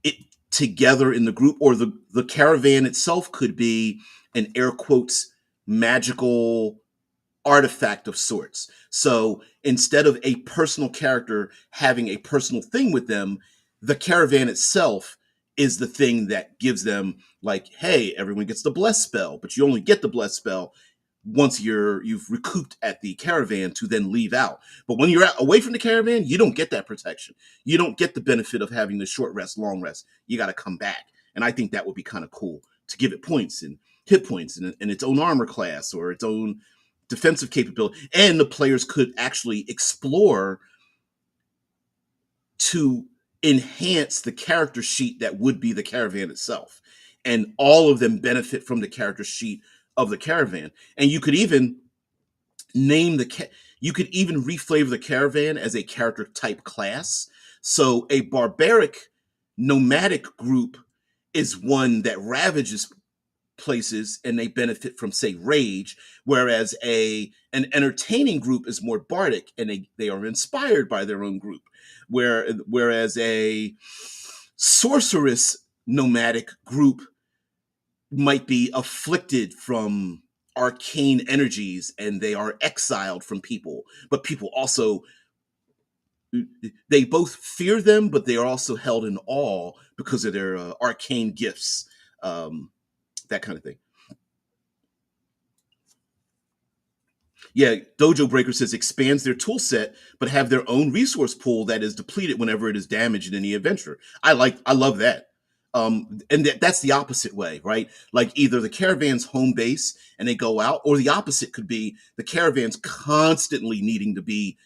it together in the group, or the caravan itself could be an air quotes magical artifact of sorts. So instead of a personal character having a personal thing with them, the caravan itself is the thing that gives them, like, hey, everyone gets the bless spell, but you only get the bless spell once you've recouped at the caravan to then leave out. But when you're away from the caravan, you don't get that protection. You don't get the benefit of having the short rest, long rest. You got to come back. And I think that would be kind of cool to give it points and hit points and its own armor class or its own defensive capability. And the players could actually explore to enhance the character sheet that would be the caravan itself. And all of them benefit from the character sheet of the caravan. And you could even name you could even reflavor the caravan as a character type class. So a barbaric nomadic group is one that ravages places and they benefit from, say, rage, whereas an entertaining group is more bardic and they are inspired by their own group, whereas a sorceress nomadic group might be afflicted from arcane energies and they are exiled from people, but people also, they both fear them, but they are also held in awe because of their arcane gifts, that kind of thing. Yeah, Dojo Breaker says expands their tool set, but have their own resource pool that is depleted whenever it is damaged in any adventure. I love that. And that's the opposite way, right? Like either the caravan's home base and they go out, or the opposite could be the caravan's constantly needing to be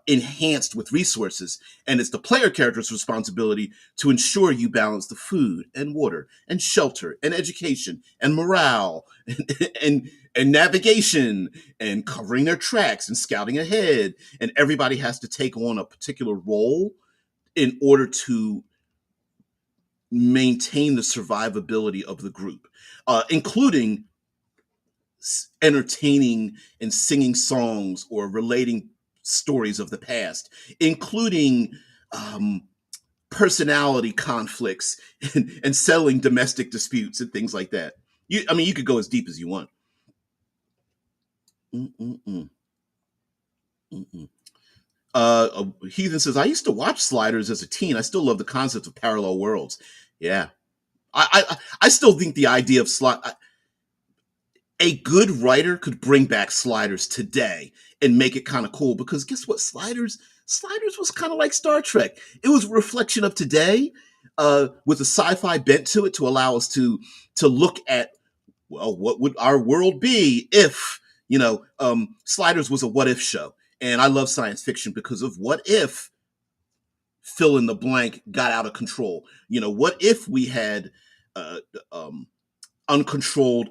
enhanced with resources, and it's the player character's responsibility to ensure you balance the food and water and shelter and education and morale and navigation and covering their tracks and scouting ahead. And everybody has to take on a particular role in order to maintain the survivability of the group, including entertaining and singing songs or relating stories of the past, including personality conflicts and settling domestic disputes and things like that. I mean, you could go as deep as you want. Mm-mm-mm. Mm-mm. Heathen says, I used to watch Sliders as a teen. I still love the concept of parallel worlds. Yeah. I still think the idea of a good writer could bring back Sliders today and make it kind of cool, because guess what? Sliders was kind of like Star Trek. It was a reflection of today, with a sci-fi bent to it, to allow us to look at, well, what would our world be if, Sliders was a what if show. And I love science fiction because of what if fill in the blank got out of control. What if we had uh, um, uncontrolled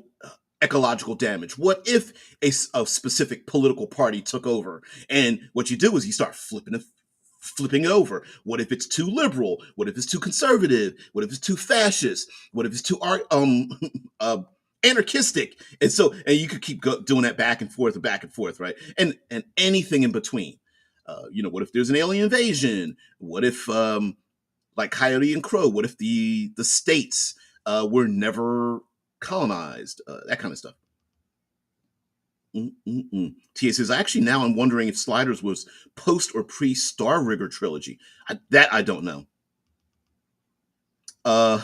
ecological damage? What if a specific political party took over? And what you do is you start flipping it over. What if it's too liberal? What if it's too conservative? What if it's too fascist? What if it's too uh, anarchistic? And you could keep doing that back and forth, right? And anything in between. What if there's an alien invasion? What if like Coyote and Crow? What if the states were never colonized? That kind of stuff. TA says, actually, now I'm wondering if Sliders was post or pre Star Rigger trilogy. That I don't know. Uh,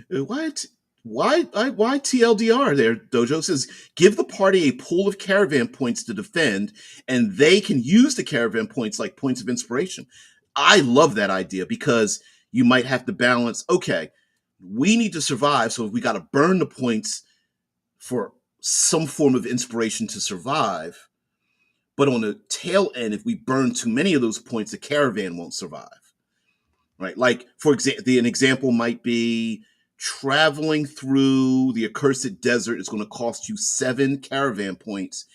what? Why TLDR there? Dojo says, give the party a pool of caravan points to defend, and they can use the caravan points like points of inspiration. I love that idea because you might have to balance, okay, we need to survive, so we got to burn the points for some form of inspiration to survive. But on the tail end, if we burn too many of those points, the caravan won't survive. Right? Like, for example, an example might be traveling through the accursed desert is going to cost you 7 caravan points,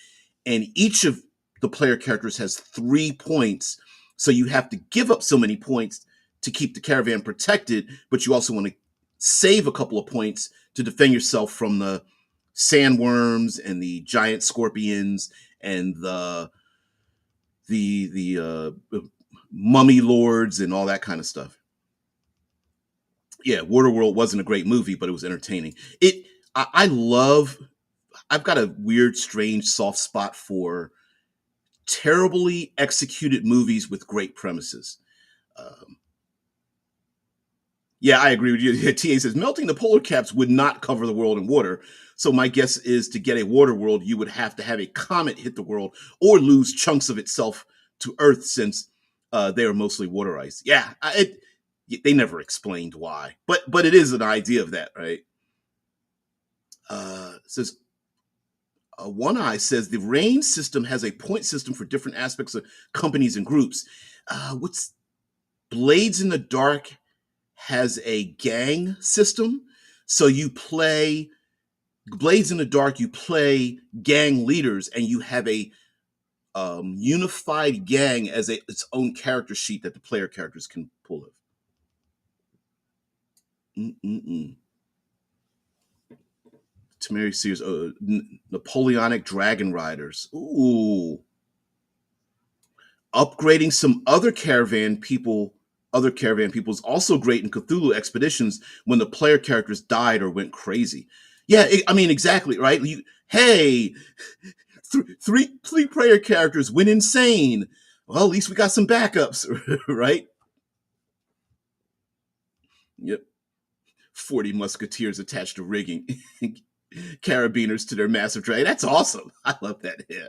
and each of the player characters has 3 points. So you have to give up so many points to keep the caravan protected, but you also want to save a couple of points to defend yourself from the sandworms and the giant scorpions and the mummy lords and all that kind of stuff. Yeah, Waterworld wasn't a great movie, but it was entertaining. I love. I've got a weird, strange, soft spot for terribly executed movies with great premises. Um, yeah, I agree with you. TA says melting the polar caps would not cover the world in water. So my guess is to get a water world, you would have to have a comet hit the world or lose chunks of itself to Earth, since they are mostly water ice. Yeah, they never explained why, but it is an idea of that, right? Says One Eye says the range system has a point system for different aspects of companies and groups. What's Blades in the Dark has a gang system. So you play Blades in the Dark, you play gang leaders, and you have a unified gang as its own character sheet that the player characters can pull of. Tamari Sears, Napoleonic Dragon Riders. Ooh. Upgrading some other caravan people is also great in Cthulhu expeditions when the player characters died or went crazy. Yeah, I mean, exactly, right? Hey, three player characters went insane. Well, at least we got some backups, right? Yep. 40 musketeers attached to rigging. Carabiners to their massive dragon. That's awesome. I love that. Yeah.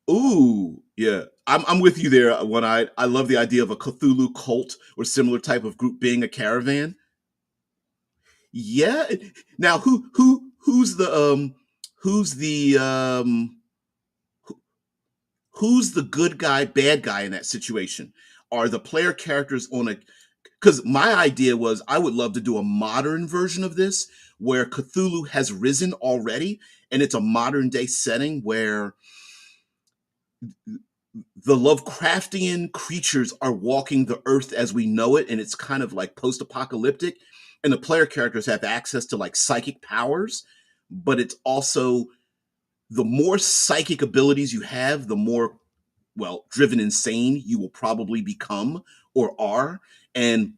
Ooh, yeah. I'm with you there, One Eye. I love the idea of a Cthulhu cult or similar type of group being a caravan. Yeah. Now who's the who's the good guy, bad guy in that situation? Are the player characters on a because my idea was I would love to do a modern version of this where Cthulhu has risen already and it's a modern day setting where the Lovecraftian creatures are walking the earth as we know it, and it's kind of like post-apocalyptic, and the player characters have access to like psychic powers, but it's also the more psychic abilities you have, the more driven insane you will probably become or are, and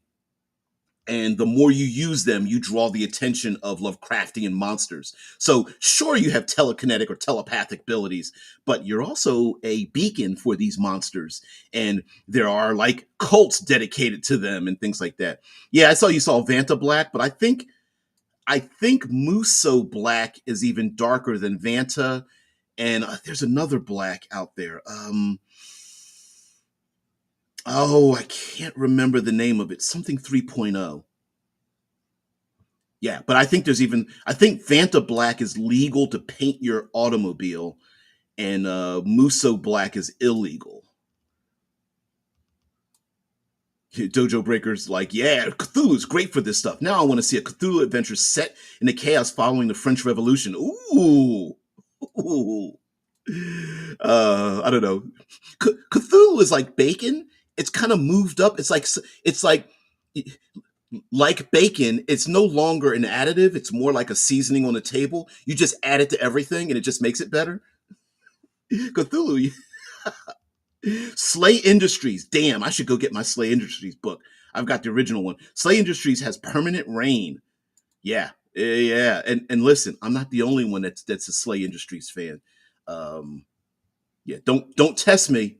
the more you use them, you draw the attention of Lovecraftian monsters. So, sure, you have telekinetic or telepathic abilities, but you're also a beacon for these monsters. And there are like cults dedicated to them and things like that. Yeah, I saw you saw Vanta Black, but I think Muso Black is even darker than Vanta. And there's another black out there. Oh, I can't remember the name of it. Something 3.0. Yeah, but I think Vanta Black is legal to paint your automobile, and Muso Black is illegal. Dojo Breaker's like, yeah, Cthulhu's great for this stuff. Now I want to see a Cthulhu adventure set in the chaos following the French Revolution. Ooh, ooh. I don't know. Cthulhu is like bacon. It's kind of moved up. It's like bacon. It's no longer an additive. It's more like a seasoning on the table. You just add it to everything, and it just makes it better. Cthulhu, Slay Industries. Damn, I should go get my Slay Industries book. I've got the original one. Slay Industries has permanent rain. Yeah, yeah. And listen, I'm not the only one that's a Slay Industries fan. Um, yeah, don't test me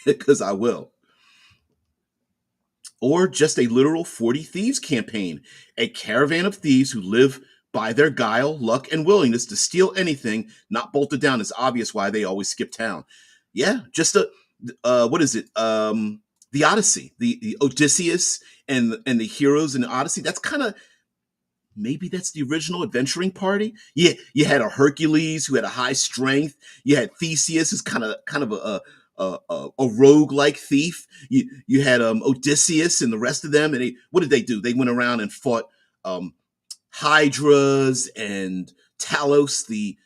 because I will. Or just a literal 40 Thieves campaign, a caravan of thieves who live by their guile, luck, and willingness to steal anything not bolted down. It's obvious why they always skip town. Yeah, just a what is it? The Odyssey, the Odysseus and the heroes in the Odyssey. That's kind of maybe that's the original adventuring party. Yeah, you had a Hercules who had a high strength. You had Theseus, who's kind of a rogue like thief. You had Odysseus and the rest of them, and what did they do? They went around and fought um, hydras and Talos, the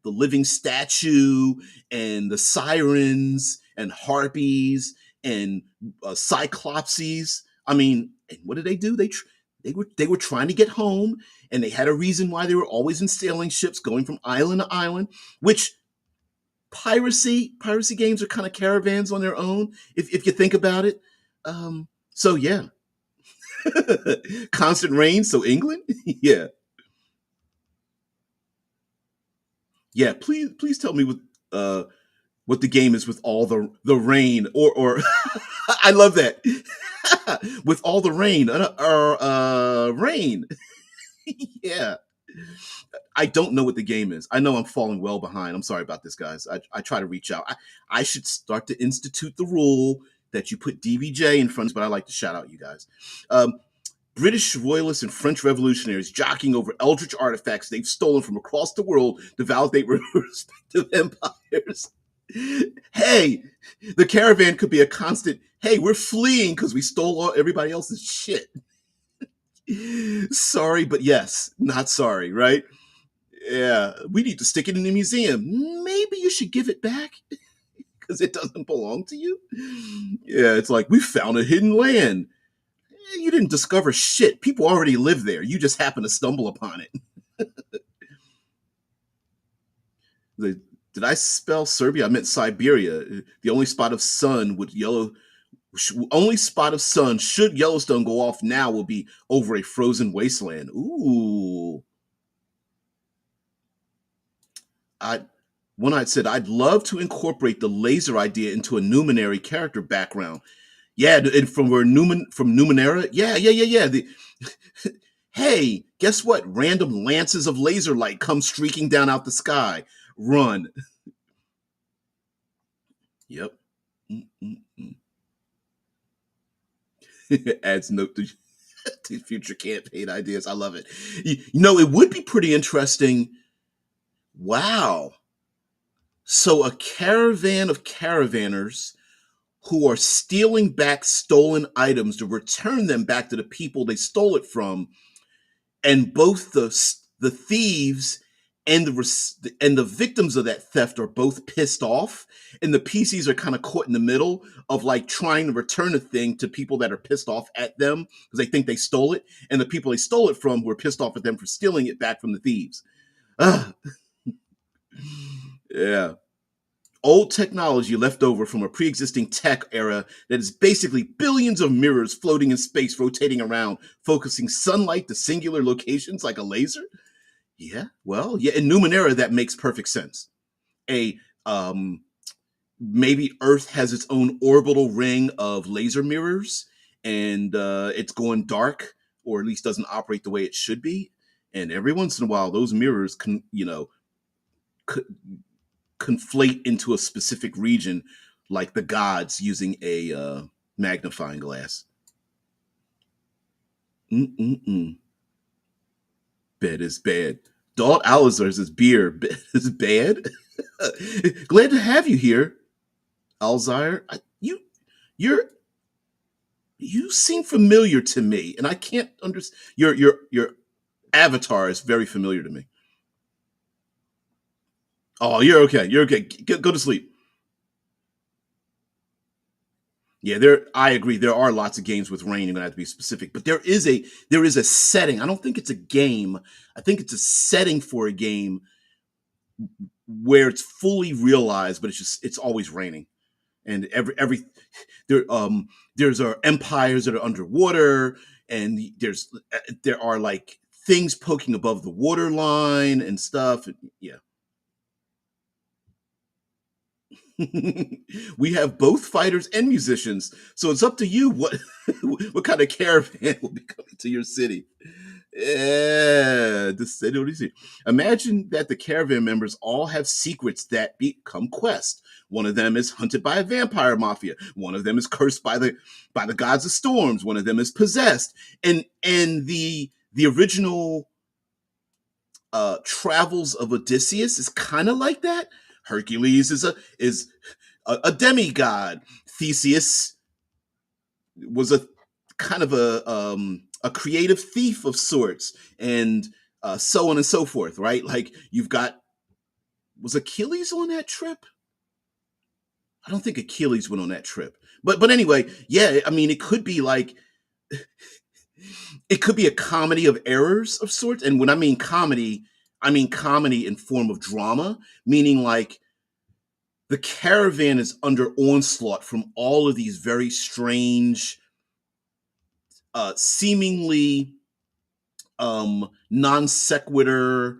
living statue, and the sirens and harpies and cyclopses. I mean, and what did they do? They were trying to get home, and they had a reason why they were always in sailing ships, going from island to island. Which piracy games are kind of caravans on their own, if you think about it. So yeah, constant rain. So England, yeah. Yeah, please tell me what the game is with all the rain or I love that with all the rain rain. Yeah, I don't know what the game is. I know I'm falling well behind. I'm sorry about this, guys. I try to reach out. I should start to institute the rule that you put DVJ in front, but I like to shout out you guys. Um, British royalists and French revolutionaries jockeying over eldritch artifacts they've stolen from across the world to validate respective empires. Hey, the caravan could be a constant. Hey, we're fleeing because we stole everybody else's shit. Sorry, but yes, not sorry, right? Yeah, we need to stick it in the museum. Maybe you should give it back because it doesn't belong to you. Yeah, it's like we found a hidden land. You didn't discover shit. People already live there. You just happen to stumble upon it. The, did I spell Serbia? I meant Siberia. The only spot of sun should Yellowstone go off now will be over a frozen wasteland. Ooh, I one I said I'd love to incorporate the laser idea into a Numenary character background. Yeah, and from Numenera. Yeah, yeah, yeah, yeah. Hey, guess what? Random lances of laser light come streaking down out the sky. Run. Yep. Mm-mm-mm. Adds note to future campaign ideas. I love it. It would be pretty interesting. Wow. So a caravan of caravanners who are stealing back stolen items to return them back to the people they stole it from, and both the thieves and the victims of that theft are both pissed off, and the PCs are kind of caught in the middle of like trying to return a thing to people that are pissed off at them because they think they stole it, and the people they stole it from were pissed off at them for stealing it back from the thieves. Ah, yeah. Old technology left over from a pre-existing tech era that is basically billions of mirrors floating in space, rotating around, focusing sunlight to singular locations like a laser. Yeah, well, yeah, in Numenera that makes perfect sense. A Maybe Earth has its own orbital ring of laser mirrors, and it's going dark, or at least doesn't operate the way it should be. And every once in a while, those mirrors can, c- conflate into a specific region, like the gods using a magnifying glass. Mm-mm-mm. Bed is bad. Dalt Alazar's beer is bad. Glad to have you here, Alzire. You're you seem familiar to me, and I can't understand. Your avatar is very familiar to me. Oh, you're okay. You're okay. Go to sleep. Yeah, there. I agree. There are lots of games with rain. You're gonna have to be specific, but there is a setting. I don't think it's a game. I think it's a setting for a game where it's fully realized, but it's always raining, and every there there's empires that are underwater, and there are like things poking above the water line and stuff. Yeah. We have both fighters and musicians, so it's up to you what kind of caravan will be coming to your city. Yeah, the city. What do you see? Imagine that the caravan members all have secrets that become quests. One of them is hunted by a vampire mafia. One of them is cursed by the gods of storms. One of them is possessed. And the original travels of Odysseus is kind of like that. Hercules is a demigod. Theseus was a kind of a creative thief of sorts, and so on and so forth. Right? Like you've got was Achilles on that trip? I don't think Achilles went on that trip. But anyway, yeah. I mean, it could be a comedy of errors of sorts. And when I mean comedy in form of drama, meaning like the caravan is under onslaught from all of these very strange, seemingly non sequitur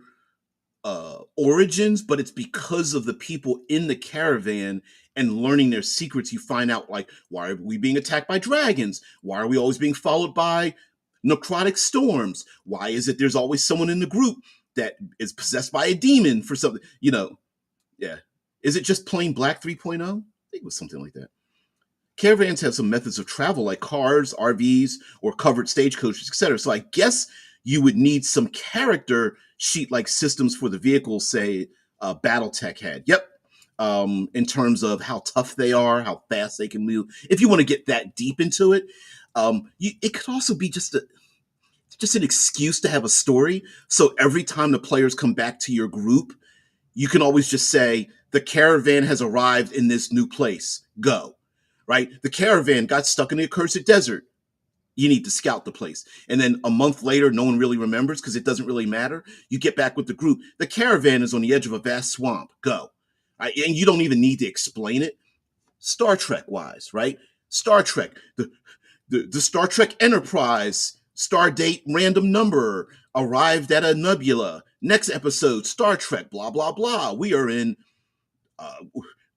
origins, but it's because of the people in the caravan and learning their secrets. You find out, like, why are we being attacked by dragons? Why are we always being followed by necrotic storms? Why is it there's always someone in the group that is possessed by a demon for something? Yeah. Is it just plain black 3.0? I think it was something like that. Caravans have some methods of travel like cars, RVs, or covered stagecoaches, etc. So I guess you would need some character sheet like systems for the vehicles, say BattleTech had. Yep. In terms of how tough they are, how fast they can move. If you want to get that deep into it, it could also be just an excuse to have a story. So every time the players come back to your group, you can always just say, the caravan has arrived in this new place. Go. Right? The caravan got stuck in the accursed desert. You need to scout the place. And then a month later, no one really remembers because it doesn't really matter. You get back with the group. The caravan is on the edge of a vast swamp. Go. Right? And you don't even need to explain it. Star Trek wise, right? Star Trek. The Star Trek Enterprise star date random number arrived at a nebula. Next episode, Star Trek, blah, blah, blah. Uh,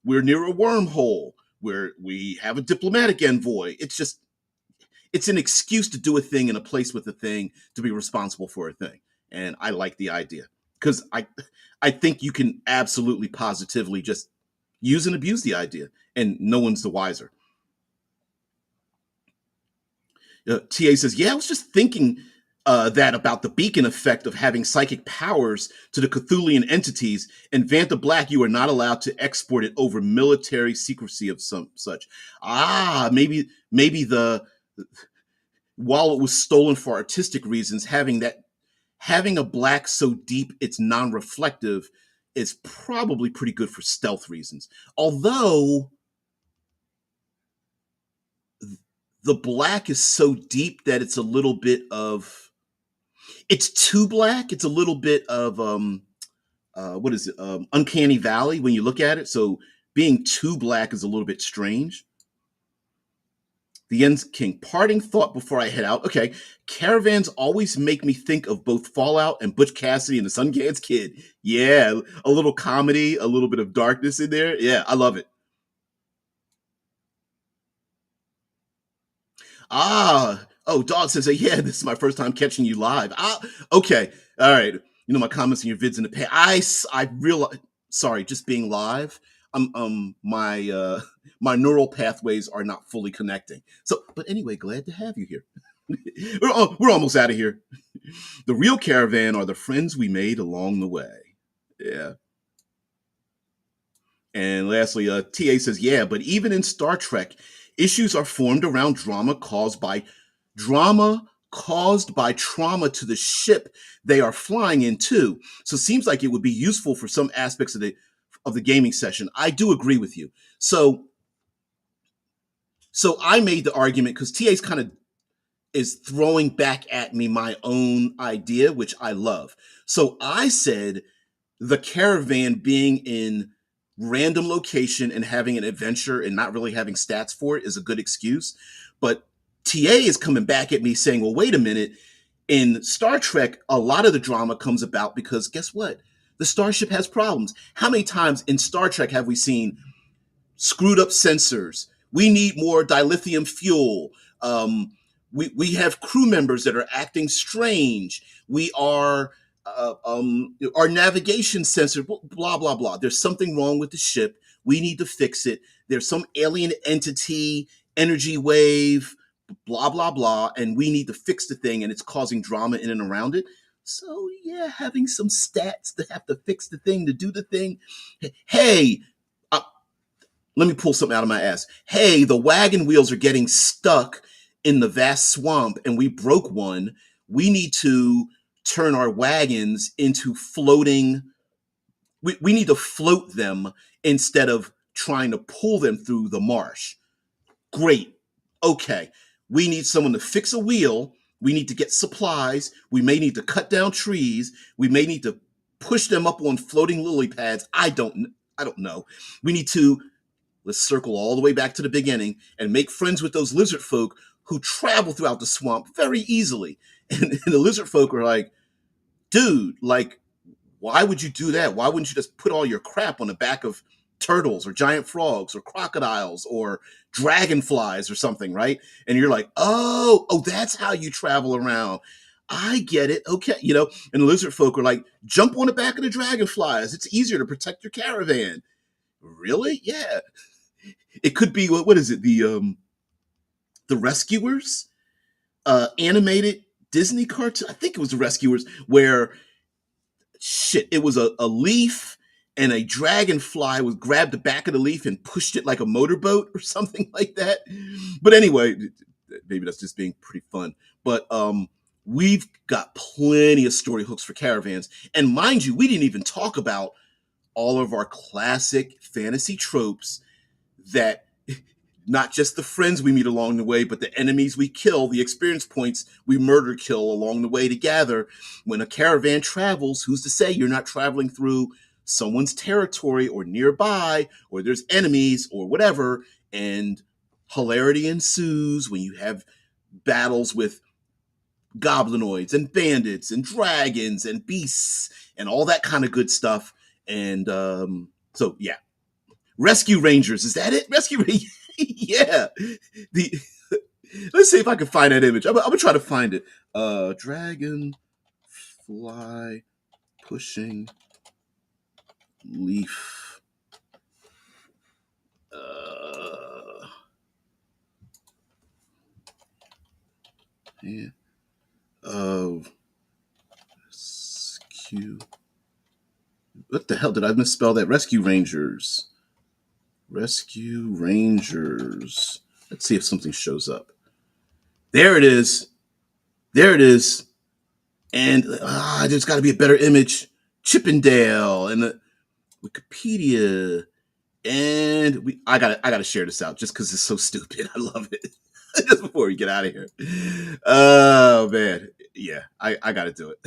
we're near a wormhole where we have a diplomatic envoy. It's an excuse to do a thing in a place with a thing to be responsible for a thing. And I like the idea because I think you can absolutely positively just use and abuse the idea and no one's the wiser. TA says, yeah, I was just thinking that about the beacon effect of having psychic powers to the Cthulian entities. And Vanta Black, you are not allowed to export it over military secrecy of some such. Maybe the while it was stolen for artistic reasons, having a black so deep it's non-reflective is probably pretty good for stealth reasons. Although the black is so deep that it's a little bit of it's too black. It's a little bit of what is it? Uncanny Valley when you look at it. So being too black is a little bit strange. The Ends King. Parting thought before I head out. Okay, caravans always make me think of both Fallout and Butch Cassidy and the Sundance Kid. Yeah, a little comedy, a little bit of darkness in there. Yeah, I love it. Oh, Dog says, yeah, this is my first time catching you live. Okay, all right. My comments in your vids in the past. I realize. Sorry, just being live. My neural pathways are not fully connecting. So, but anyway, glad to have you here. we're almost out of here. The real caravan are the friends we made along the way. Yeah. And lastly, TA says, yeah, but even in Star Trek, issues are formed around drama caused by trauma to the ship they are flying into. So it seems like it would be useful for some aspects of of the gaming session. I do agree with you. So I made the argument because TA's kind of is throwing back at me my own idea, which I love. So I said the caravan being in random location and having an adventure and not really having stats for it is a good excuse. But TA is coming back at me saying, well, wait a minute. In Star Trek, a lot of the drama comes about because guess what? The starship has problems. How many times in Star Trek have we seen screwed up sensors? We need more dilithium fuel. We have crew members that are acting strange. We are our navigation sensor, blah blah blah. There's something wrong with the ship. We need to fix it. There's some alien entity, energy wave, blah blah blah, and we need to fix the thing, and it's causing drama in and around it. So yeah, having some stats to have to fix the thing to do the thing. Hey, let me pull something out of my ass. Hey, the wagon wheels are getting stuck in the vast swamp and we broke one. We need to turn our wagons into floating. We need to float them instead of trying to pull them through the marsh. Great. Okay. We need someone to fix a wheel. We need to get supplies. We may need to cut down trees. We may need to push them up on floating lily pads. I don't know. We need to let's circle all the way back to the beginning and make friends with those lizard folk who travel throughout the swamp very easily. And the lizard folk are like, dude, like, why would you do that? Why wouldn't you just put all your crap on the back of turtles or giant frogs or crocodiles or dragonflies or something, right? And you're like, oh, that's how you travel around. I get it. Okay. And the lizard folk are like, jump on the back of the dragonflies. It's easier to protect your caravan. Really? Yeah. It could be what is it? The Rescuers, animated Disney cartoon. I think it was the Rescuers, where it was a leaf and a dragonfly was grabbed the back of the leaf and pushed it like a motorboat or something like that. But anyway, maybe that's just being pretty fun. But we've got plenty of story hooks for caravans, and mind you, we didn't even talk about all of our classic fantasy tropes that not just the friends we meet along the way, but the enemies we kill, the experience points we murder kill along the way to gather. When a caravan travels, who's to say you're not traveling through someone's territory or nearby, or there's enemies or whatever, and hilarity ensues when you have battles with goblinoids and bandits and dragons and beasts and all that kind of good stuff. And so, yeah. Rescue Rangers, is that it? Rescue Rangers. Yeah. The let's see if I can find that image. I'm gonna try to find it. Dragonfly pushing leaf. Yeah. Rescue. What the hell did I misspell that? Rescue Rangers. Rescue Rangers. Let's see if something shows up. There it is. There it is. And there's got to be a better image. Chippendale and the Wikipedia. And I gotta share this out just because it's so stupid. I love it. Just before we get out of here. Oh man. Yeah, I gotta do it.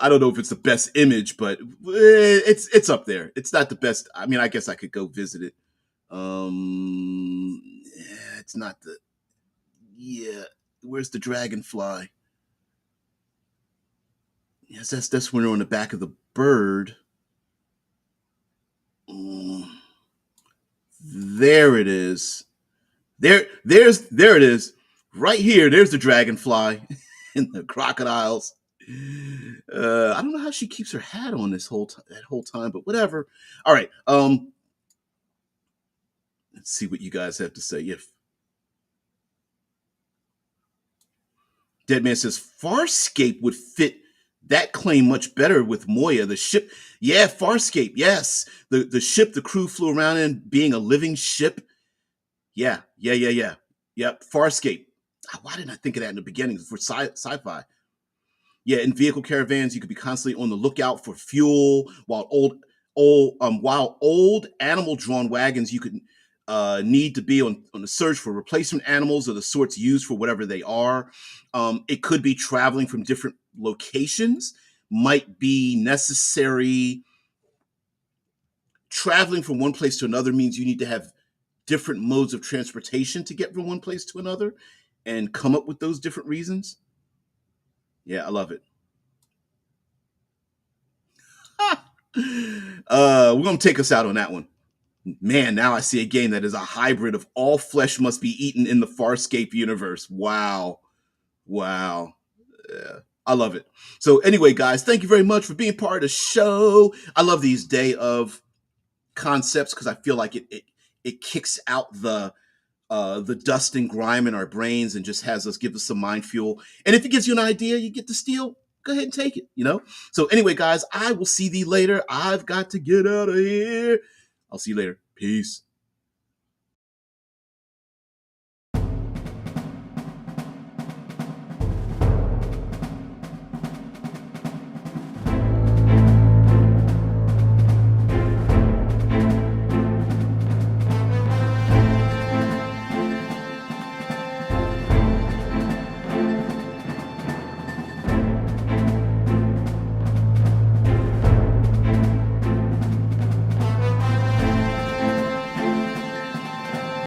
I don't know if it's the best image, but it's up there. It's not the best. I mean, I guess I could go visit it. Yeah, it's not the. Yeah, where's the dragonfly? Yes, that's when they're on the back of the bird. There it is. There it is. Right here. There's the dragonfly and the crocodiles. I don't know how she keeps her hat on that whole time, but whatever. All right. Let's see what you guys have to say. If Deadman says Farscape would fit that claim much better with Moya, the ship. Yeah, Farscape. Yes, the ship the crew flew around in, being a living ship. Yeah. Yep. Farscape. Why didn't I think of that in the beginning for sci-fi? Yeah, in vehicle caravans, you could be constantly on the lookout for fuel, while old animal drawn wagons, you could need to be on the search for replacement animals of the sorts used for whatever they are. It could be traveling from different locations, might be necessary. Traveling from one place to another means you need to have different modes of transportation to get from one place to another and come up with those different reasons. Yeah, I love it. We're gonna take us out on that one. Man, now I see a game that is a hybrid of all flesh must be eaten in the Farscape universe. Wow. Wow. Yeah, I love it. So anyway, guys, thank you very much for being part of the show. I love these day of concepts because I feel like it kicks out the dust and grime in our brains and just has us give us some mind fuel. And if it gives you an idea, you get to steal, go ahead and take it, you know? So anyway, guys, I will see thee later. I've got to get out of here. I'll see you later. Peace.